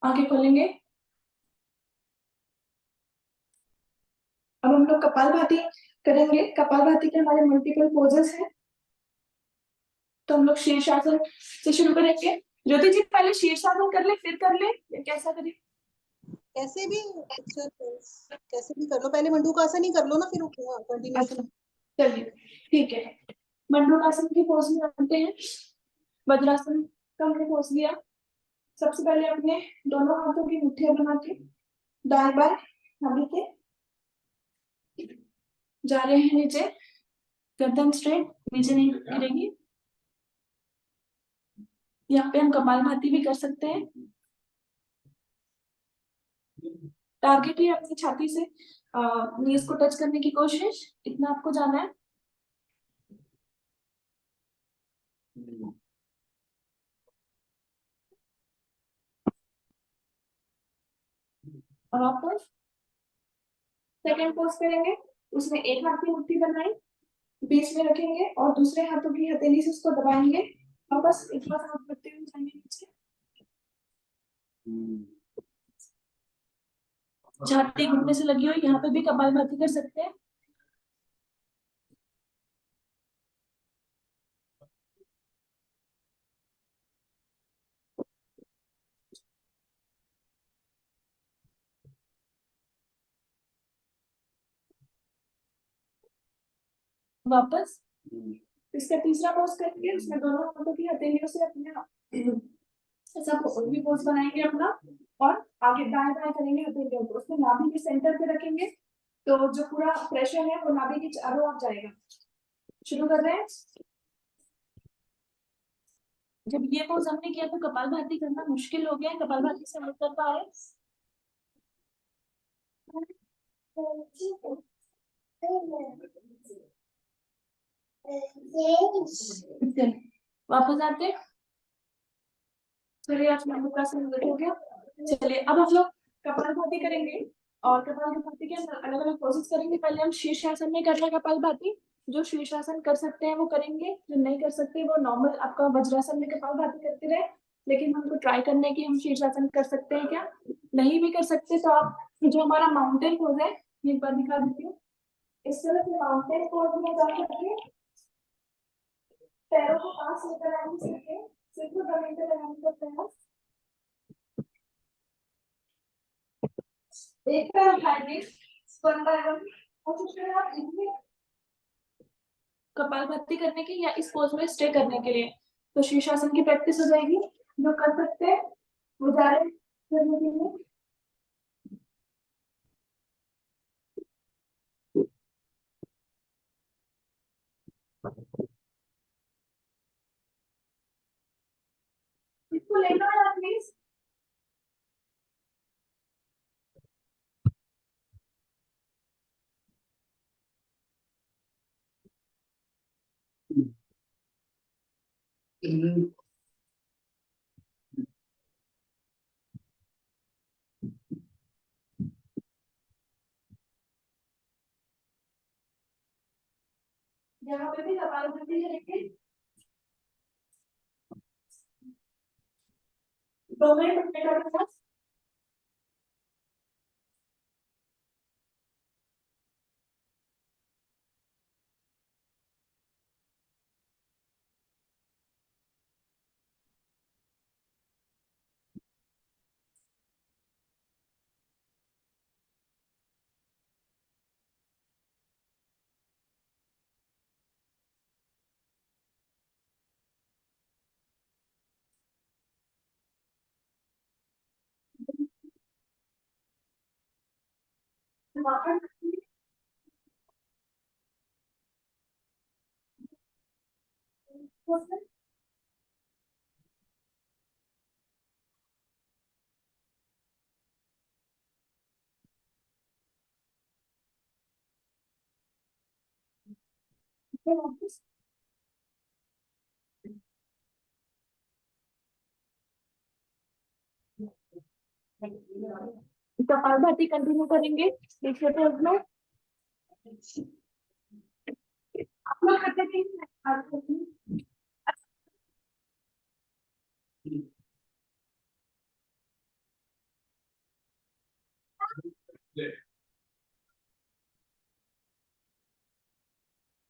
आगे खोलेंगे। अब हम लोग कपालभाति करेंगे। कपालभाति के हमारे मल्टीपल पोजेस हैं, तो हम लोग शीर्षासन से शुरू करेंगे। ज्योति जी पहले शीर्षासन कर ले फिर कर ले, या कैसा करें? कैसे भी, कैसे भी कर लो, पहले मंडूकासन ही कर लो ना, फिर अच्छा कंटिन्यूशन। चलिए ठीक है। मंडूकासन की पोज में आते हैं। वज्रासन का हमने पोज लिया। सबसे पहले अपने दोनों हाथों की मुट्ठियां बना के दाएं बाएं नाभि के जा रहे हैं नीचे। गर्दन स्ट्रेट, नीचे नहीं गिरेगी। यहाँ पे हम कपालभाति भी कर सकते हैं। टारगेट है अपनी छाती से नीज को टच करने की कोशिश, इतना आपको जाना है। और आप सेकेंड पोज करेंगे, उसमें एक हाथ की मुट्ठी बनाई, बीच में रखेंगे और दूसरे हाथों की हथेली से उसको दबाएंगे। वापस एक बार हाथ करते हुए जाएंगे नीचे। छाती घुटने से लगी हुई, यहाँ पे भी कपालभाति कर सकते हैं। वापस इसका तीसरा पोज करेंगे, उसमें दोनों हाथों की हथेलियों से अपने ऐसा भी पोज बनाएंगे अपना, और आगे दाएं बाएं करेंगे हथेलियों को, उसमें नाभि के सेंटर पे रखेंगे, तो जो पूरा प्रेशर है वो नाभि के चारों ओर जाएगा। शुरू कर रहे हैं। जब ये पोज हमने किया तो कपालभाति करना मुश्किल हो गया, कपालभाति से मत कर पा रहे। चलिए, वापस आते हैं। चलिए आज मंडूकासन हो गया। चलिए अब हम लोग कपालभाति करेंगे, और कपालभाति के अंदर अलग अलग पोजेस करेंगे। पहले हम शीर्षासन में करना कपालभाति। जो शीर्षासन कर सकते हैं वो करेंगे, जो नहीं कर सकते वो नॉर्मल आपका वज्रासन में कपालभाति करते रहे। लेकिन हमको ट्राई करने की हम शीर्षासन कर सकते हैं क्या? नहीं भी कर सकते तो आप जो हमारा माउंटेन पोज है, एक बार दिखा देती हूँ। इस तरह से माउंटेन पोज में जा करके पैरों को पास लेकर आने से सिर को जमीन पे लगाने का प्रयास। एक पैर उठाएंगे, वन बाय वन। कोशिश करें आप इसमें कपालभाति करने की या इस पोज में स्टे करने के लिए, तो शीर्षासन की प्रैक्टिस हो जाएगी। जो कर सकते हैं वो जा रहे हैं करने के लिए। इसको लेना है प्लीज। यहाँ पे भी कपालभाति करेंगे। 2 मिनट रुकने का प्रयास। कपालभाति कंटिन्यू करेंगे। देखिए तो आप लोग करते थे।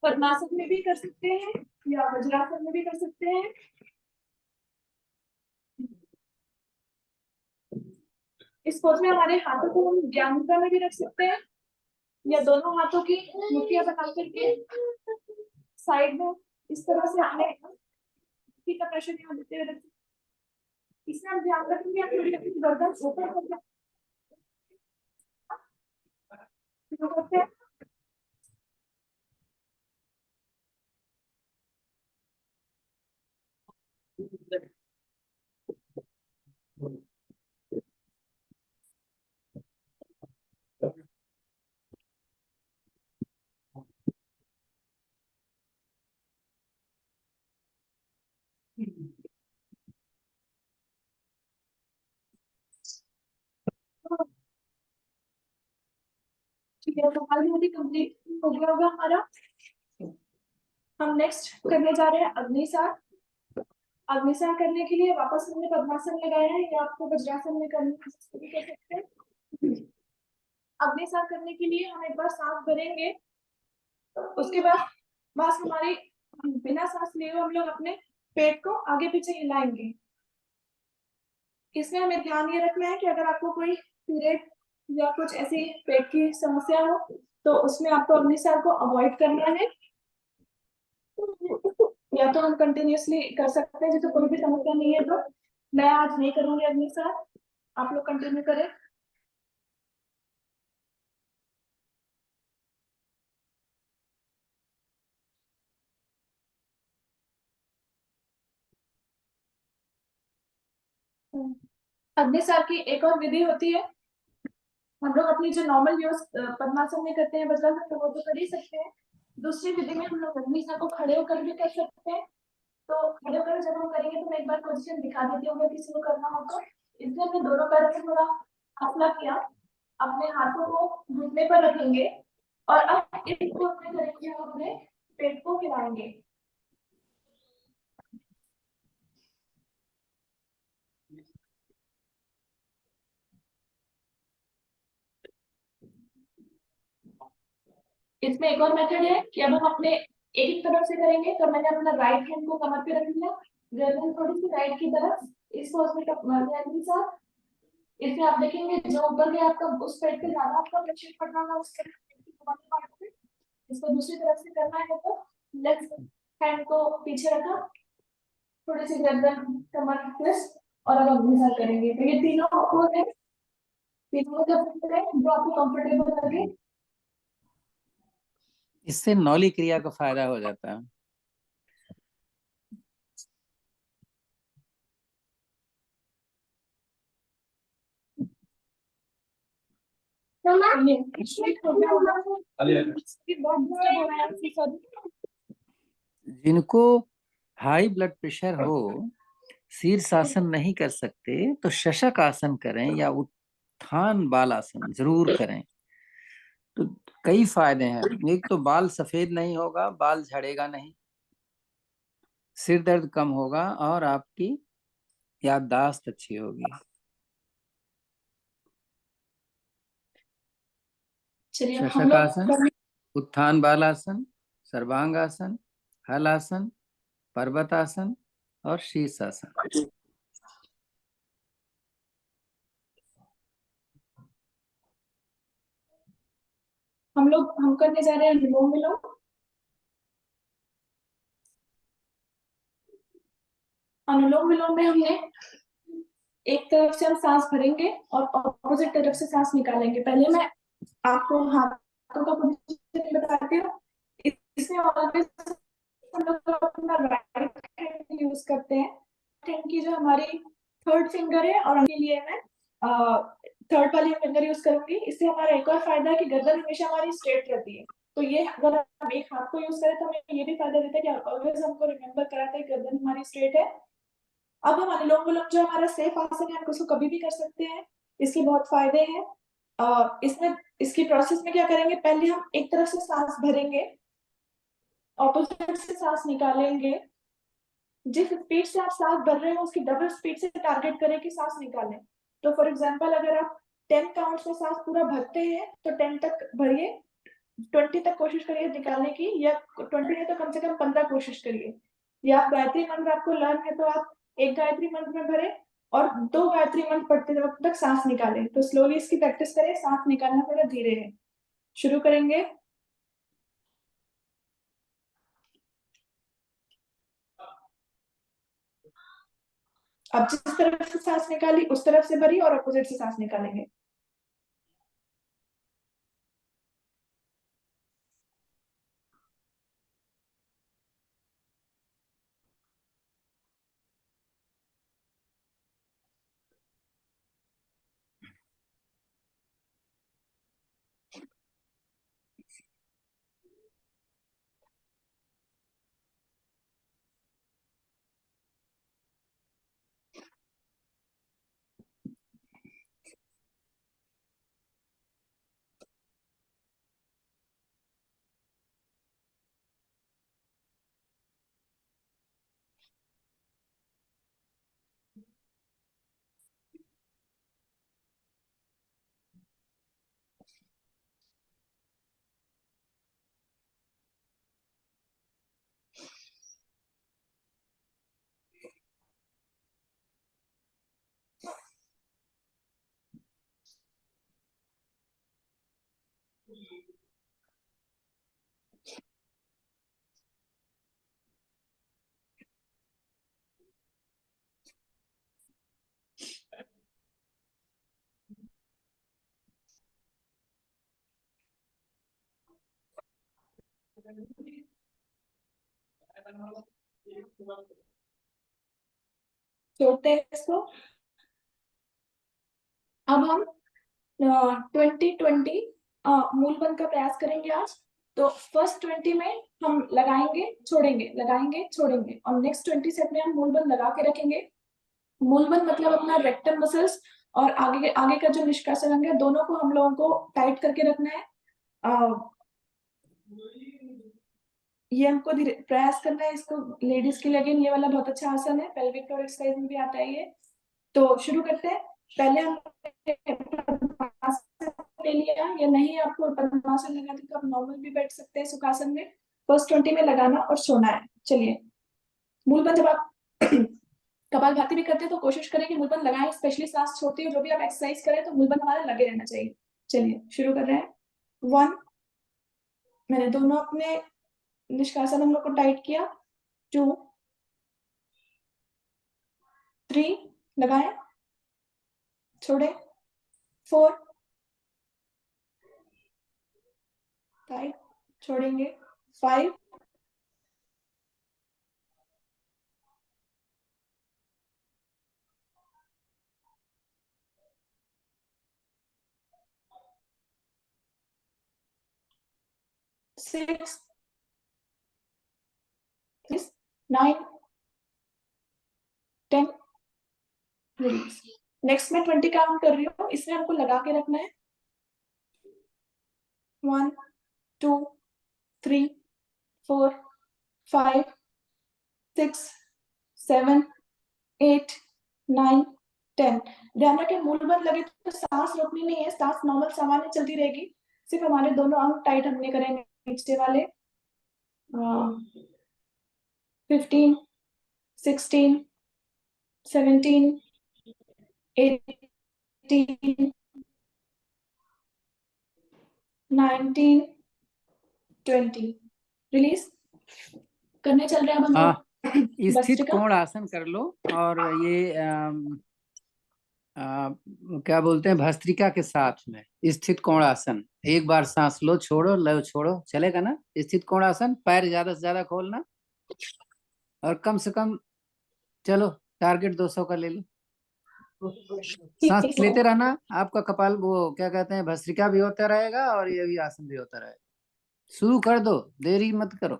पद्मासन में भी कर सकते हैं या वज्रासन में भी कर सकते हैं। इस पोज में हमारे हाथों को हम ज्ञान मुद्रा में भी रख सकते हैं या दोनों हाथों की मुट्ठियां बना करके साइड में इस तरह से अपने का प्रेशर यहाँ देते हुए रखें। इसमें हम ध्यान रखेंगे आप थोड़ी अपनी गर्दन ऊपर करते हैं। ठीक है, तो कपालभाति कंप्लीट हो गया होगा हमारा। हम नेक्स्ट करने जा रहे हैं अग्निसार। अग्निसार करने के लिए वापस हमने पद्मासन लगाया है या आपको वज्रासन में करना है तो भी कर सकते हैं। अग्निसार करने के लिए हम एक बार सांस भरेंगे, उसके बाद बस हमारी बिना सांस लिए हुए हम लोग अपने पेट को आगे पीछे हिलाएंगे। इसमें हमें ध्यान ये रखना है कि अगर आपको कोई पीरियड या कुछ ऐसी पेट की समस्या हो तो उसमें आपको अग्निसार को अवॉइड करना है। या तो हम कंटिन्यूअसली कर सकते हैं, जैसे कोई भी समस्या नहीं है तो मैं आज नहीं करूंगी अग्निसार, आप लोग कंटिन्यू करें। अग्निसार की एक और विधि होती है, हम लोग अपनी जो नॉर्मल यूज पद्मासन में करते हैं वज्रासन में वो तो कर ही सकते हैं। दूसरी विधि में हम लोग अग्निसार को खड़े होकर भी कर सकते हैं। तो खड़े होकर जब हम करेंगे तो मैं एक बार पोजीशन दिखा देती हूँ, किसी को करना हो तो। इसलिए हमने दोनों पैरों से थोड़ा हौसला किया, अपने हाथों को घुटने पर रखेंगे और अब इसको अपने करेंगे, हम अपने पेट को हिलाएंगे। इसमें एक और मेथड है कि अब हम अपने एक एक तरफ से करेंगे। तो मैंने अपना राइट हैंड को कमर पे रख लिया, गर्दन थोड़ी सी राइट की तरफ, इसको उसमें के साथ। इसमें आप देखेंगे जो ऊपर में आपका उस पेट पे ज्यादा आपका प्रेशर पड़ रहा है उस पार्ट पे। इसको दूसरी तरफ से करना है तो लेफ्ट हैंड को पीछे रखा, थोड़ी सी गर्दन कमर ट्विस्ट और अब अग्निसार करेंगे। तो ये तीनों आपको है, तीनों जब करें जो आपको कंफर्टेबल लगे। इससे नौली क्रिया का फायदा हो जाता है। जिनको हाई ब्लड प्रेशर हो, शीर्षासन नहीं कर सकते तो शशक आसन करें या उत्थान बाल आसन जरूर करें। तो कई फायदे हैं। एक तो बाल सफेद नहीं होगा, बाल झड़ेगा नहीं, सिर दर्द कम होगा और आपकी याददाश्त अच्छी होगी। चलिए हम शशकासन, लोग उत्थान बालासन, सर्वांगासन, हलासन, पर्वतासन और शीर्षासन। हम करने जा रहे हैं अनुलोम विलोम। अनुलोम विलोम में हमने एक तरफ से हम सांस भरेंगे और ऑपोजिट तरफ से सांस निकालेंगे। पहले मैं आपको हाथों का पोजीशन बताती हूँ। इसमें ऑलवेज हम लोग अपना राइट हैंड यूज करते हैं। हैंड की जो हमारी थर्ड फिंगर है, और उनके लिए मैं थर्ड वाली फिंगर यूज करूंगी। इससे हमारा एक और फायदा है कि गर्दन हमेशा हमारी स्ट्रेट रहती है। तो ये अगर हम एक हाथ को यूज करें तो हमें ये भी फायदा देता है कि ऑलवेज हमको रिमेम्बर कराता है कि गर्दन हमारी स्ट्रेट है। अब हम अनुलोम विलोम जो हमारा सेफ आसन है, हम उसको कभी भी कर सकते हैं। इसके बहुत फायदे हैं। इसमें इसकी प्रोसेस में क्या करेंगे, पहले हम एक तरफ से सांस भरेंगे, ऑपोजिट से सांस निकालेंगे। जिस स्पीड से आप सांस भर रहे हो उसकी डबल स्पीड से टारगेट करें कि सांस निकालें। तो फॉर एग्जांपल अगर आप 10 काउंट्स में सांस पूरा भरते हैं तो 10 तक भरिए, 20 तक कोशिश करिए निकालने की, या 20 नहीं तो कम से कम 15 कोशिश करिए। या आप गायत्री मंत्र आपको लर्न है तो आप एक गायत्री मंत्र में भरे और 2 गायत्री मंत्र पढ़ते वक्त तक सांस निकालें। तो स्लोली इसकी प्रैक्टिस करें, सांस निकालना थोड़ा धीरे है। शुरू करेंगे। अब जिस तरफ से सांस निकाली उस तरफ से भरी और अपोजिट से सांस निकालेंगे। छोड़ते हैं इसको। अब हम 20-20 मूलबंध का प्रयास करेंगे आज। तो फर्स्ट 20 में हम लगाएंगे छोड़ेंगे, लगाएंगे छोड़ेंगे, और नेक्स्ट 20 सेट में हम मूलबंध लगा के रखेंगे। मूलबंध मतलब अपना रेक्टम मसल्स और आगे आगे का जो निष्कासन अंग है, दोनों को हम लोगों को टाइट करके रखना है। ये हमको प्रयास करना है इसको। लेडीज के लिए अगेन ये वाला बहुत अच्छा आसन है, पेल्विक फ्लोर एक्सरसाइज में भी आता है ये। तो शुरू करते हैं। पहले हम पद्मासन ले लिया, या नहीं आपको पद्मासन लगा तो आप नॉर्मल भी बैठ सकते हैं सुखासन में। फर्स्ट 20 में लगाना और सोना है। चलिए, मूलबंध जब आप कपालभाति भी करते हैं तो कोशिश करें कि मूलबंध लगाएं, स्पेशली सांस छोड़ते हुए जो भी आप एक्सरसाइज करें तो मूलबंध हमारा लगे रहना चाहिए। चलिए शुरू कर रहे हैं। 1, मैंने दोनों अपने निष्कासन अंगों को टाइट किया। 2, 3, लगाएं, छोड़े। 4, टाइट, छोड़ेंगे। 5, 6, 9, 10, रिलीज। नेक्स्ट मैं 20 काउंट कर रही हूँ, इसमें हमको लगा के रखना है। 1, 2, 3, 4, 5, 6, 7, 8, 9, 10। ध्यान रखें मूलबंध लगे तो सांस रोकनी नहीं है, सांस नॉर्मल सामान्य चलती रहेगी। सिर्फ हमारे दोनों अंग टाइट हमने करेंगे, नीचे वाले। 15, 16, 17, 18, 19, 20। रिलीज करने चल रहे हैं अब हम हाँ, लोग स्थित भस्त्रिका। कोण आसन कर लो। और ये क्या बोलते हैं, भस्त्रिका के साथ में स्थित कोणासन। एक बार सांस लो, छोड़ो, लो, छोड़ो, चलेगा ना। स्थित कोणासन, पैर ज्यादा से ज्यादा खोलना और कम से कम, चलो टारगेट 200 का ले लो। सांस लेते रहना, आपका कपाल वो क्या कहते हैं, भस्त्रिका भी होता रहेगा और ये भी आसन भी होता रहेगा। शुरू कर दो, देरी मत करो,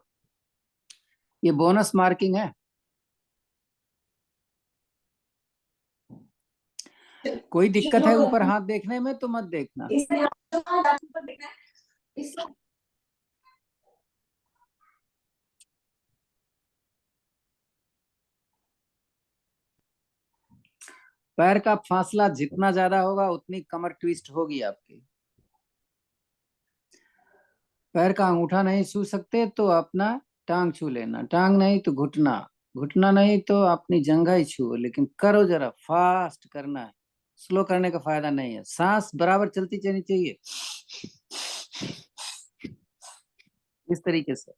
ये बोनस मार्किंग है। कोई दिक्कत है ऊपर हाथ देखने में तो मत देखना। पैर का फासला जितना ज्यादा होगा उतनी कमर ट्विस्ट होगी आपकी। पैर का अंगूठा नहीं छू सकते तो अपना टांग छू लेना, टांग नहीं तो घुटना, घुटना नहीं तो अपनी जंघा ही छुओ, लेकिन करो जरा, फास्ट करना है, स्लो करने का फायदा नहीं है। सांस बराबर चलती चलनी चाहिए इस तरीके से।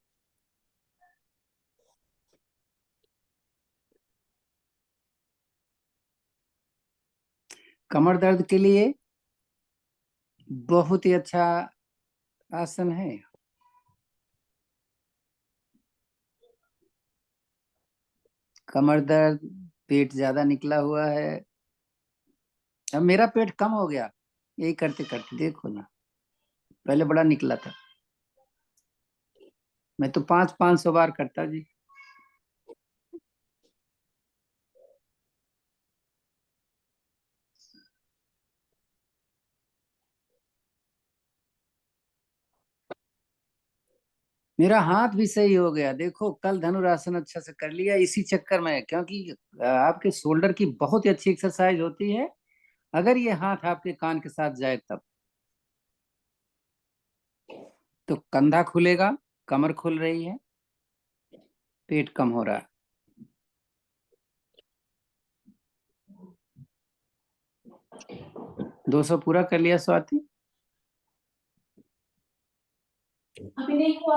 कमर दर्द के लिए बहुत ही अच्छा आसन है। कमर दर्द, पेट ज्यादा निकला हुआ है, अब मेरा पेट कम हो गया यही करते करते, देखो ना, पहले बड़ा निकला था। मैं तो 500 बार करता जी। मेरा हाथ भी सही हो गया, देखो कल धनुरासन अच्छा से कर लिया इसी चक्कर में, क्योंकि आपके शोल्डर की बहुत ही अच्छी एक्सरसाइज होती है अगर ये हाथ आपके कान के साथ जाए तब। तो कंधा खुलेगा, कमर खुल रही है, पेट कम हो रहा है। दो 200 पूरा कर लिया स्वाति। अभी नहीं हुआ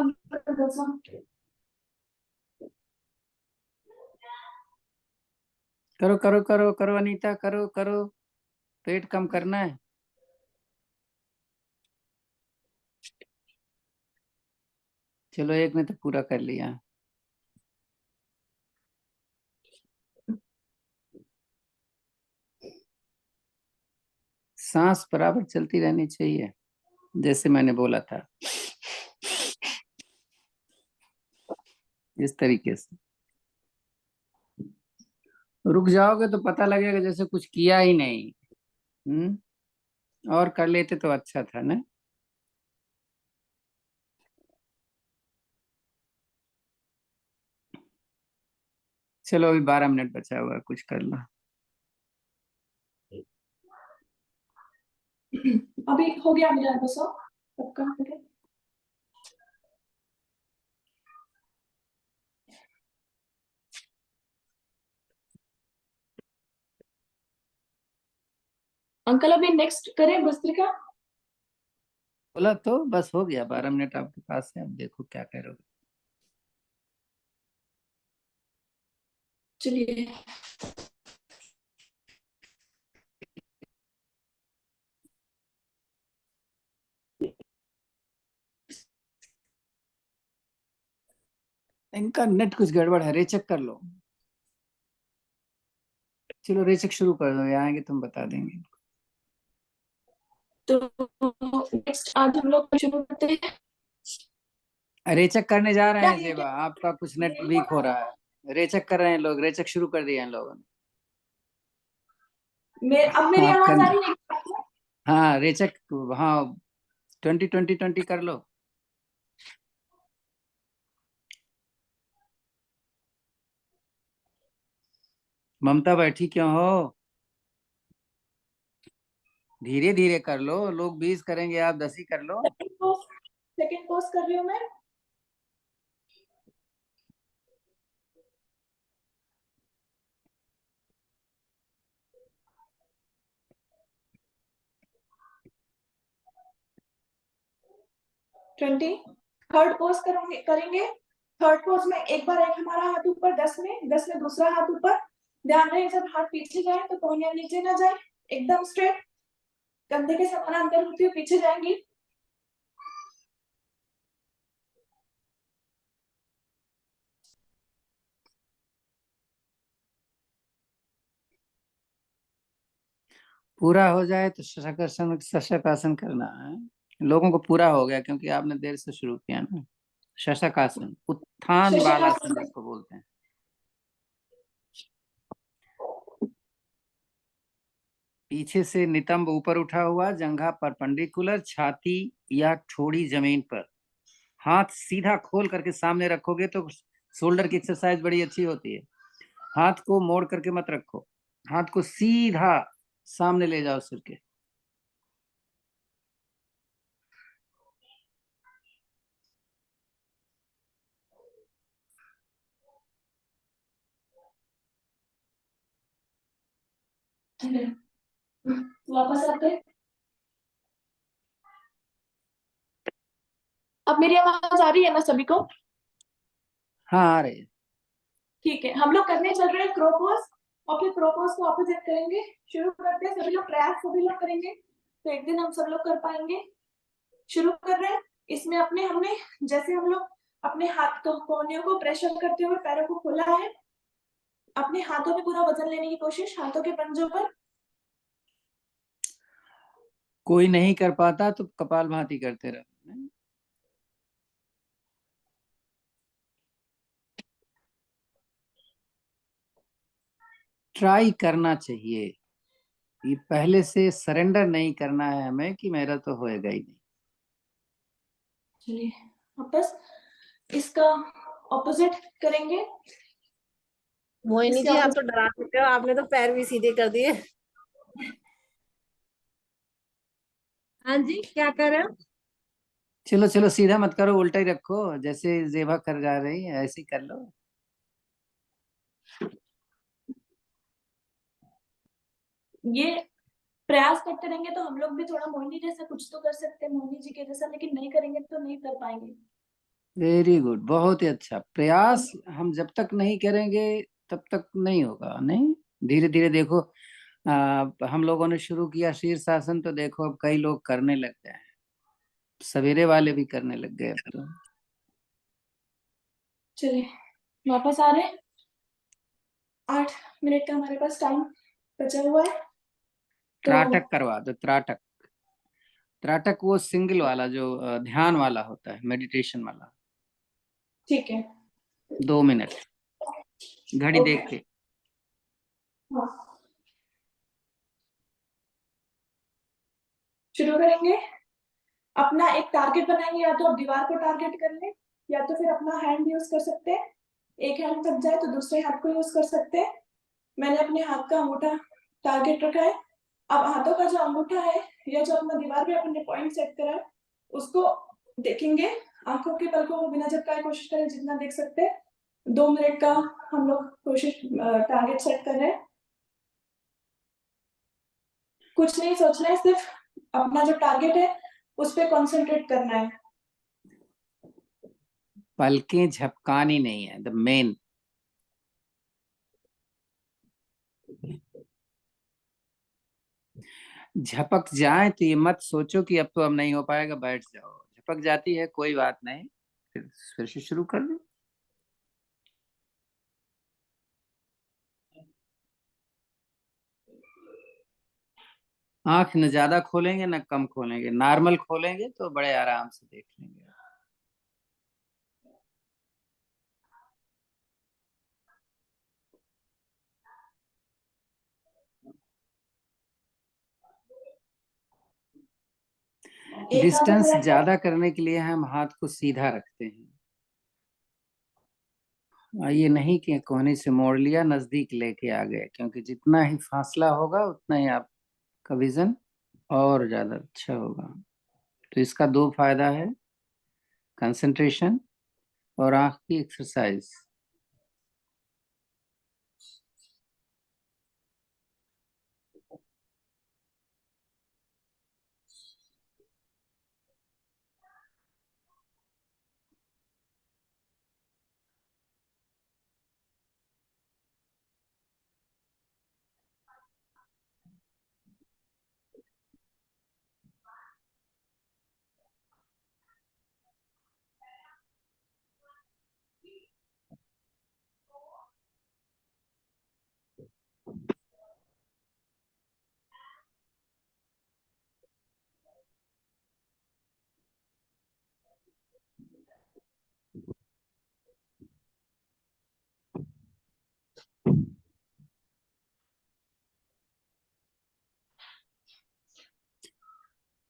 200। करो करो करो करो अनीता, करो करो, पेट कम करना है। चलो एक ने तो पूरा कर लिया। सांस बराबर चलती रहनी चाहिए जैसे मैंने बोला था, इस तरीके से। रुक जाओगे तो पता लगेगा जैसे कुछ किया ही नहीं। और कर लेते तो अच्छा था ना। चलो अभी 12 मिनट बचा हुआ है, कुछ कर लो। अभी हो गया मेरा 200 सबका हो गया। अंकल अभी नेक्स्ट करें भस्त्रिका। बोला तो बस हो गया, 12 मिनट आपके पास है, अब देखो क्या करोगे। चलिए इनका नेट कुछ गड़बड़ है, रेचेक कर लो। चलो रेचेक शुरू कर दो, ये आएंगे तुम बता देंगे। तो नेक्स्ट आज हम लोग शुरू करते हैं। रेचेक करने जा रहे हैं जेबा, आपका कुछ नेट वीक हो रहा है, रेचेक कर रहे हैं लोग, रेचेक शुरू कर दिया इन लोगों ने। अब मेरी हाँ आवाज आ रही है? हाँ रेचेक, हाँ 20 कर लो। ममता बैठी क्यों हो, धीरे धीरे कर लो, लोग 20 करेंगे आप 10 ही कर लो। सेकंड पोस्ट कर रही हूँ मैं। ट्वेंटी थर्ड पोज करेंगे। थर्ड पोज में एक बार एक हमारा हाथ ऊपर, 10 में दूसरा हाथ ऊपर। ध्यान रहे जब हाथ पीछे जाए तो पौनिया नीचे ना जाए। एकदम स्ट्रेट, कंधे के समानांतर होती हुई पीछे जाएंगी। पूरा हो जाए तो शशकासन शशकासन करना है। लोगों को पूरा हो गया क्योंकि आपने देर से शुरू किया ना। शशकासन उत्थान बालासन शशकासन। जिसको बोलते हैं। पीछे से नितंब ऊपर उठा हुआ, जंघा परपेंडिकुलर, छाती या ठोड़ी जमीन पर। हाथ सीधा खोल करके सामने रखोगे तो शोल्डर की एक्सरसाइज बड़ी अच्छी होती है। हाथ को मोड़ करके मत रखो, हाथ को सीधा सामने ले जाओ सिर के। वापस आते। अब मेरी आवाज आ रही है ना सभी को? हाँ आ रही है। ठीक है, हम लोग करने चल रहे हैं क्रोपोज, और फिर क्रोपोज को ऑपोजिट करेंगे। शुरू करते हैं, सभी लोग प्रयास सभी लोग करेंगे तो एक दिन हम सब लोग कर पाएंगे। शुरू कर रहे हैं। इसमें अपने हमने जैसे हम लोग अपने हाथ को कोहनियों को प्रेशर करते हुए पैरों को खोला है, अपने हाथों में पूरा वजन लेने की कोशिश, हाथों के पंजों पर। कोई नहीं कर पाता तो कपालभाति करते रहो। ट्राई करना चाहिए, ये पहले से सरेंडर नहीं करना है हमें कि मेरा तो होएगा ही नहीं। चलिए वापस इसका ऑपोजिट करेंगे। मोहिनी इसके जी, आप ऑपोजिट। तो डरा चुके हो, आपने तो पैर भी सीधे कर दिए। हाँ जी, क्या कर रहे हो? चलो चलो सीधा मत करो, उल्टा ही रखो, जैसे जेबा कर जा रही है ऐसे ही कर लो। ये प्रयास करते रहेंगे तो हम लोग भी थोड़ा मोहिनी जैसा कुछ तो कर सकते हैं, मोहिनी जी के जैसा, लेकिन नहीं करेंगे तो नहीं कर पाएंगे। वेरी गुड, बहुत ही अच्छा प्रयास। हम जब तक नहीं करेंगे तब तक नहीं होगा। नहीं, धीरे धीरे देखो। हम लोगों ने शुरू किया शीर्षासन तो देखो अब कई लोग करने लग गए हैं, सवेरे वाले भी करने लग गए अब तो। चलिए वापस आ रहे हैं। 8 मिनट का हमारे पास टाइम बचा हुआ है तो त्राटक करवा दो, त्राटक। त्राटक वो सिंगल वाला जो ध्यान वाला होता है, मेडिटेशन वाला। ठीक है। 2 मिनट घड़ी ओके। देख के। हाँ, शुरू करेंगे। अपना एक टारगेट बनाएंगे, या तो आप दीवार को टारगेट कर लें, या तो फिर अपना हैंड यूज कर सकते हैं। एक हैंड थक जाए तो दूसरे हाथ को यूज कर सकते हैं। मैंने अपने हाथ का अंगूठा टारगेट रखा है। अब हाथों का जो अंगूठा है, या जो अपना दीवार पे अपने पॉइंट सेट करा है, उसको देखेंगे। आंखों के पलकों को बिना झपकाए कोशिश करें जितना देख सकते हैं। 2 मिनट का हम लोग कोशिश टारगेट सेट कर रहे हैं। कुछ नहीं सोचना है, सिर्फ अपना जो टारगेट है उस पर कॉन्सेंट्रेट करना है। पलकें झपकानी नहीं है, द मेन। झपक जाए तो ये मत सोचो कि अब नहीं हो पाएगा, बैठ जाओ। झपक जाती है कोई बात नहीं, फिर से शुरू कर दो। आंख न ज्यादा खोलेंगे न कम खोलेंगे, नॉर्मल खोलेंगे तो बड़े आराम से देख लेंगे। एक हाथ डिस्टेंस ऊपर रखा है। ज्यादा करने के लिए हम हाथ को सीधा रखते हैं। ये नहीं कि कोहनी से मोड़ लिया नजदीक लेके आ गए, क्योंकि जितना ही फासला होगा उतना ही आपका विजन और ज्यादा अच्छा होगा। तो इसका दो फायदा है, कंसंट्रेशन और आंख की एक्सरसाइज।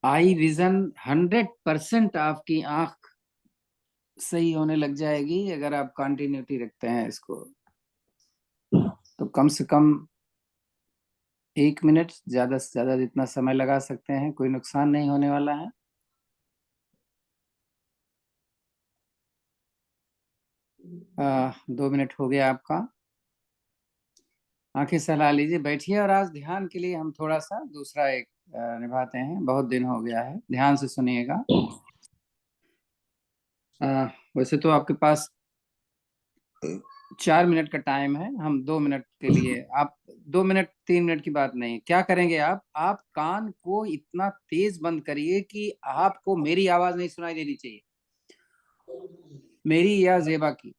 आई विजन 100% आपकी आंख सही होने लग जाएगी अगर आप कंटिन्यूटी रखते हैं इसको। तो कम से कम 1 मिनट, ज्यादा से ज्यादा जितना समय लगा सकते हैं, कोई नुकसान नहीं होने वाला है। आ, 2 मिनट हो गया आपका। आंखें सहला लीजिए, बैठिए। और आज ध्यान के लिए हम थोड़ा सा दूसरा एक निभाते हैं, बहुत दिन हो गया है। ध्यान से सुनिएगा। वैसे तो आपके पास 4 मिनट का टाइम है, हम 2 मिनट के लिए, आप 2 मिनट 3 मिनट की बात नहीं। क्या करेंगे आप कान को इतना तेज बंद करिए कि आपको मेरी आवाज नहीं सुनाई देनी चाहिए, मेरी या जेबा की।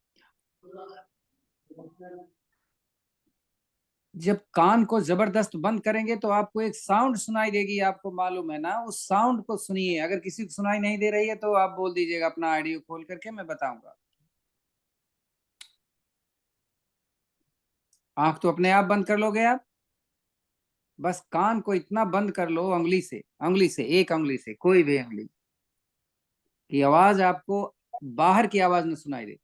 जब कान को जबरदस्त बंद करेंगे तो आपको एक साउंड सुनाई देगी, आपको मालूम है ना, उस साउंड को सुनिए। अगर किसी को सुनाई नहीं दे रही है तो आप बोल दीजिएगा अपना ऑडियो खोल करके, मैं बताऊंगा। आंख तो अपने आप बंद कर लोगे आप, बस कान को इतना बंद कर लो उंगली से, एक उंगली से, कोई भी उंगली की आवाज आपको बाहर की आवाज न सुनाई दे।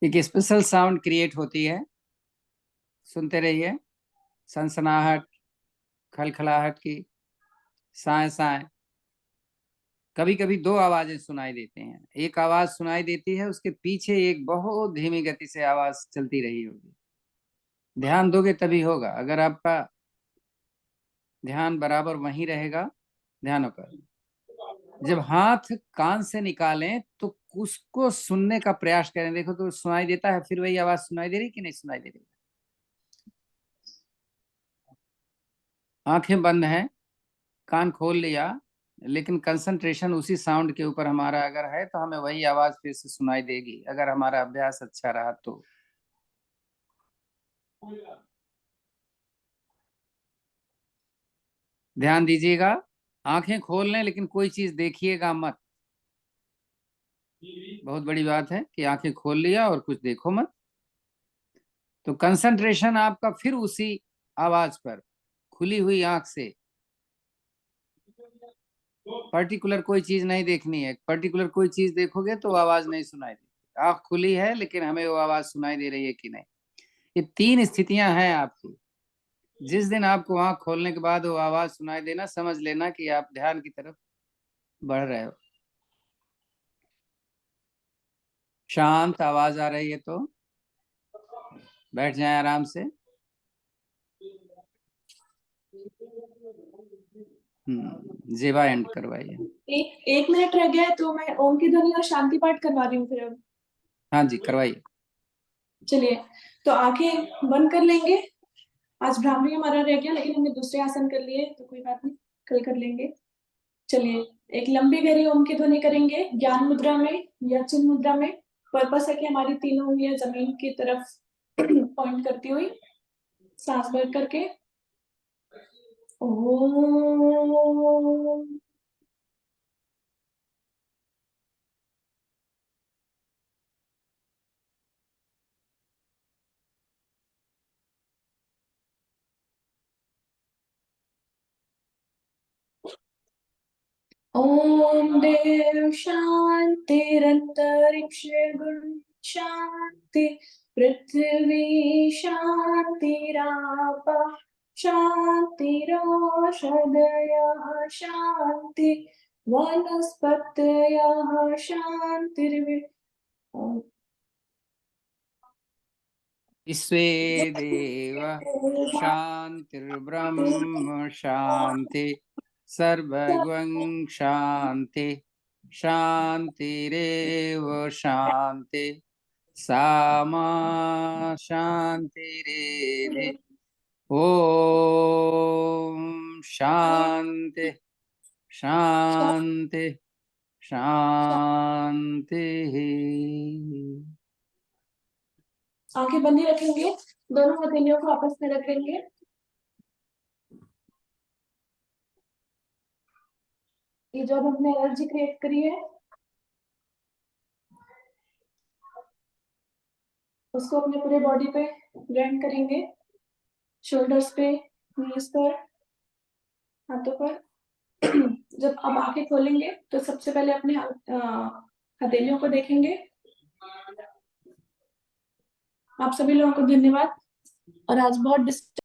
एक स्पेशल साउंड क्रिएट होती है, सुनते रहिए। सनसनाहट, खलखलाहट की, साए साए। कभी कभी दो आवाजें सुनाई देती हैं। एक आवाज सुनाई देती है, उसके पीछे एक बहुत धीमी गति से आवाज चलती रही होगी। ध्यान दोगे तभी होगा। अगर आपका ध्यान बराबर वहीं रहेगा, ध्यान पर, जब हाथ कान से निकालें तो उसको सुनने का प्रयास करें। देखो तो सुनाई देता है, फिर वही आवाज सुनाई दे रही कि नहीं सुनाई दे रही। आंखें बंद हैं, कान खोल लिया, लेकिन कंसंट्रेशन उसी साउंड के ऊपर हमारा अगर है तो हमें वही आवाज फिर से सुनाई देगी, अगर हमारा अभ्यास अच्छा रहा तो। ध्यान दीजिएगा, आंखें खोल लें लेकिन कोई चीज देखिएगा मत। बहुत बड़ी बात है कि आंखें खोल लिया और कुछ देखो मत। तो कंसंट्रेशन आपका फिर उसी आवाज पर, खुली हुई आंख से। पर्टिकुलर कोई चीज नहीं देखनी है। पर्टिकुलर कोई चीज देखोगे तो आवाज नहीं सुनाई देगी। आंख खुली है लेकिन हमें वो आवाज सुनाई दे रही है कि नहीं। ये 3 स्थितियां हैं आपकी। जिस दिन आपको आंख खोलने के बाद वो आवाज सुनाई देना, समझ लेना कि आप ध्यान की तरफ बढ़ रहे हो। शांत आवाज आ रही है तो बैठ जाएं आराम से। जेबा एंड करवाइए। एक मिनट रह गया है तो मैं ओम की ध्वनि और शांति पाठ करवा रही हूँ फिर अब। हाँ जी, करवाइए। चलिए, तो आंखें बंद कर लेंगे। आज भ्रामरी हमारा रह गया, लेकिन हमने दूसरे आसन कर लिए तो कोई बात नहीं, कल कर लेंगे। चलिए, एक लंबी गहरी ओम की ध्वनि करेंगे, ज्ञान मुद्रा में या चिन्ह मुद्रा में। पर्पस है कि हमारी तीनों उंगलियां जमीन की तरफ पॉइंट करती हुई, सांस भर करके ओम। ओम देव शांतिरंतरिक्ष गुण शांति, पृथ्वी शांतिराप शांतिरोषधयः शांति, वनस्पतयः शांतिर्वि। विश्वे देव शांतिर्ब्रह्म शांति, सर्वगं शांति, शांतिरेव शांति, सामा शांतिरेधि। ओम शांति शांति शांति। आंखें बंद ही रखेंगे, दोनों हथेलियों को आपस में रखेंगे। ये जो हमने एनर्जी क्रिएट करी है उसको अपने पूरे बॉडी पे ग्राइंड करेंगे, शोल्डर्स पे, नीज पर, हाथों पर। जब आप आंखें खोलेंगे तो सबसे पहले अपने हथेलियों को देखेंगे। आप सभी लोगों को धन्यवाद। और आज बहुत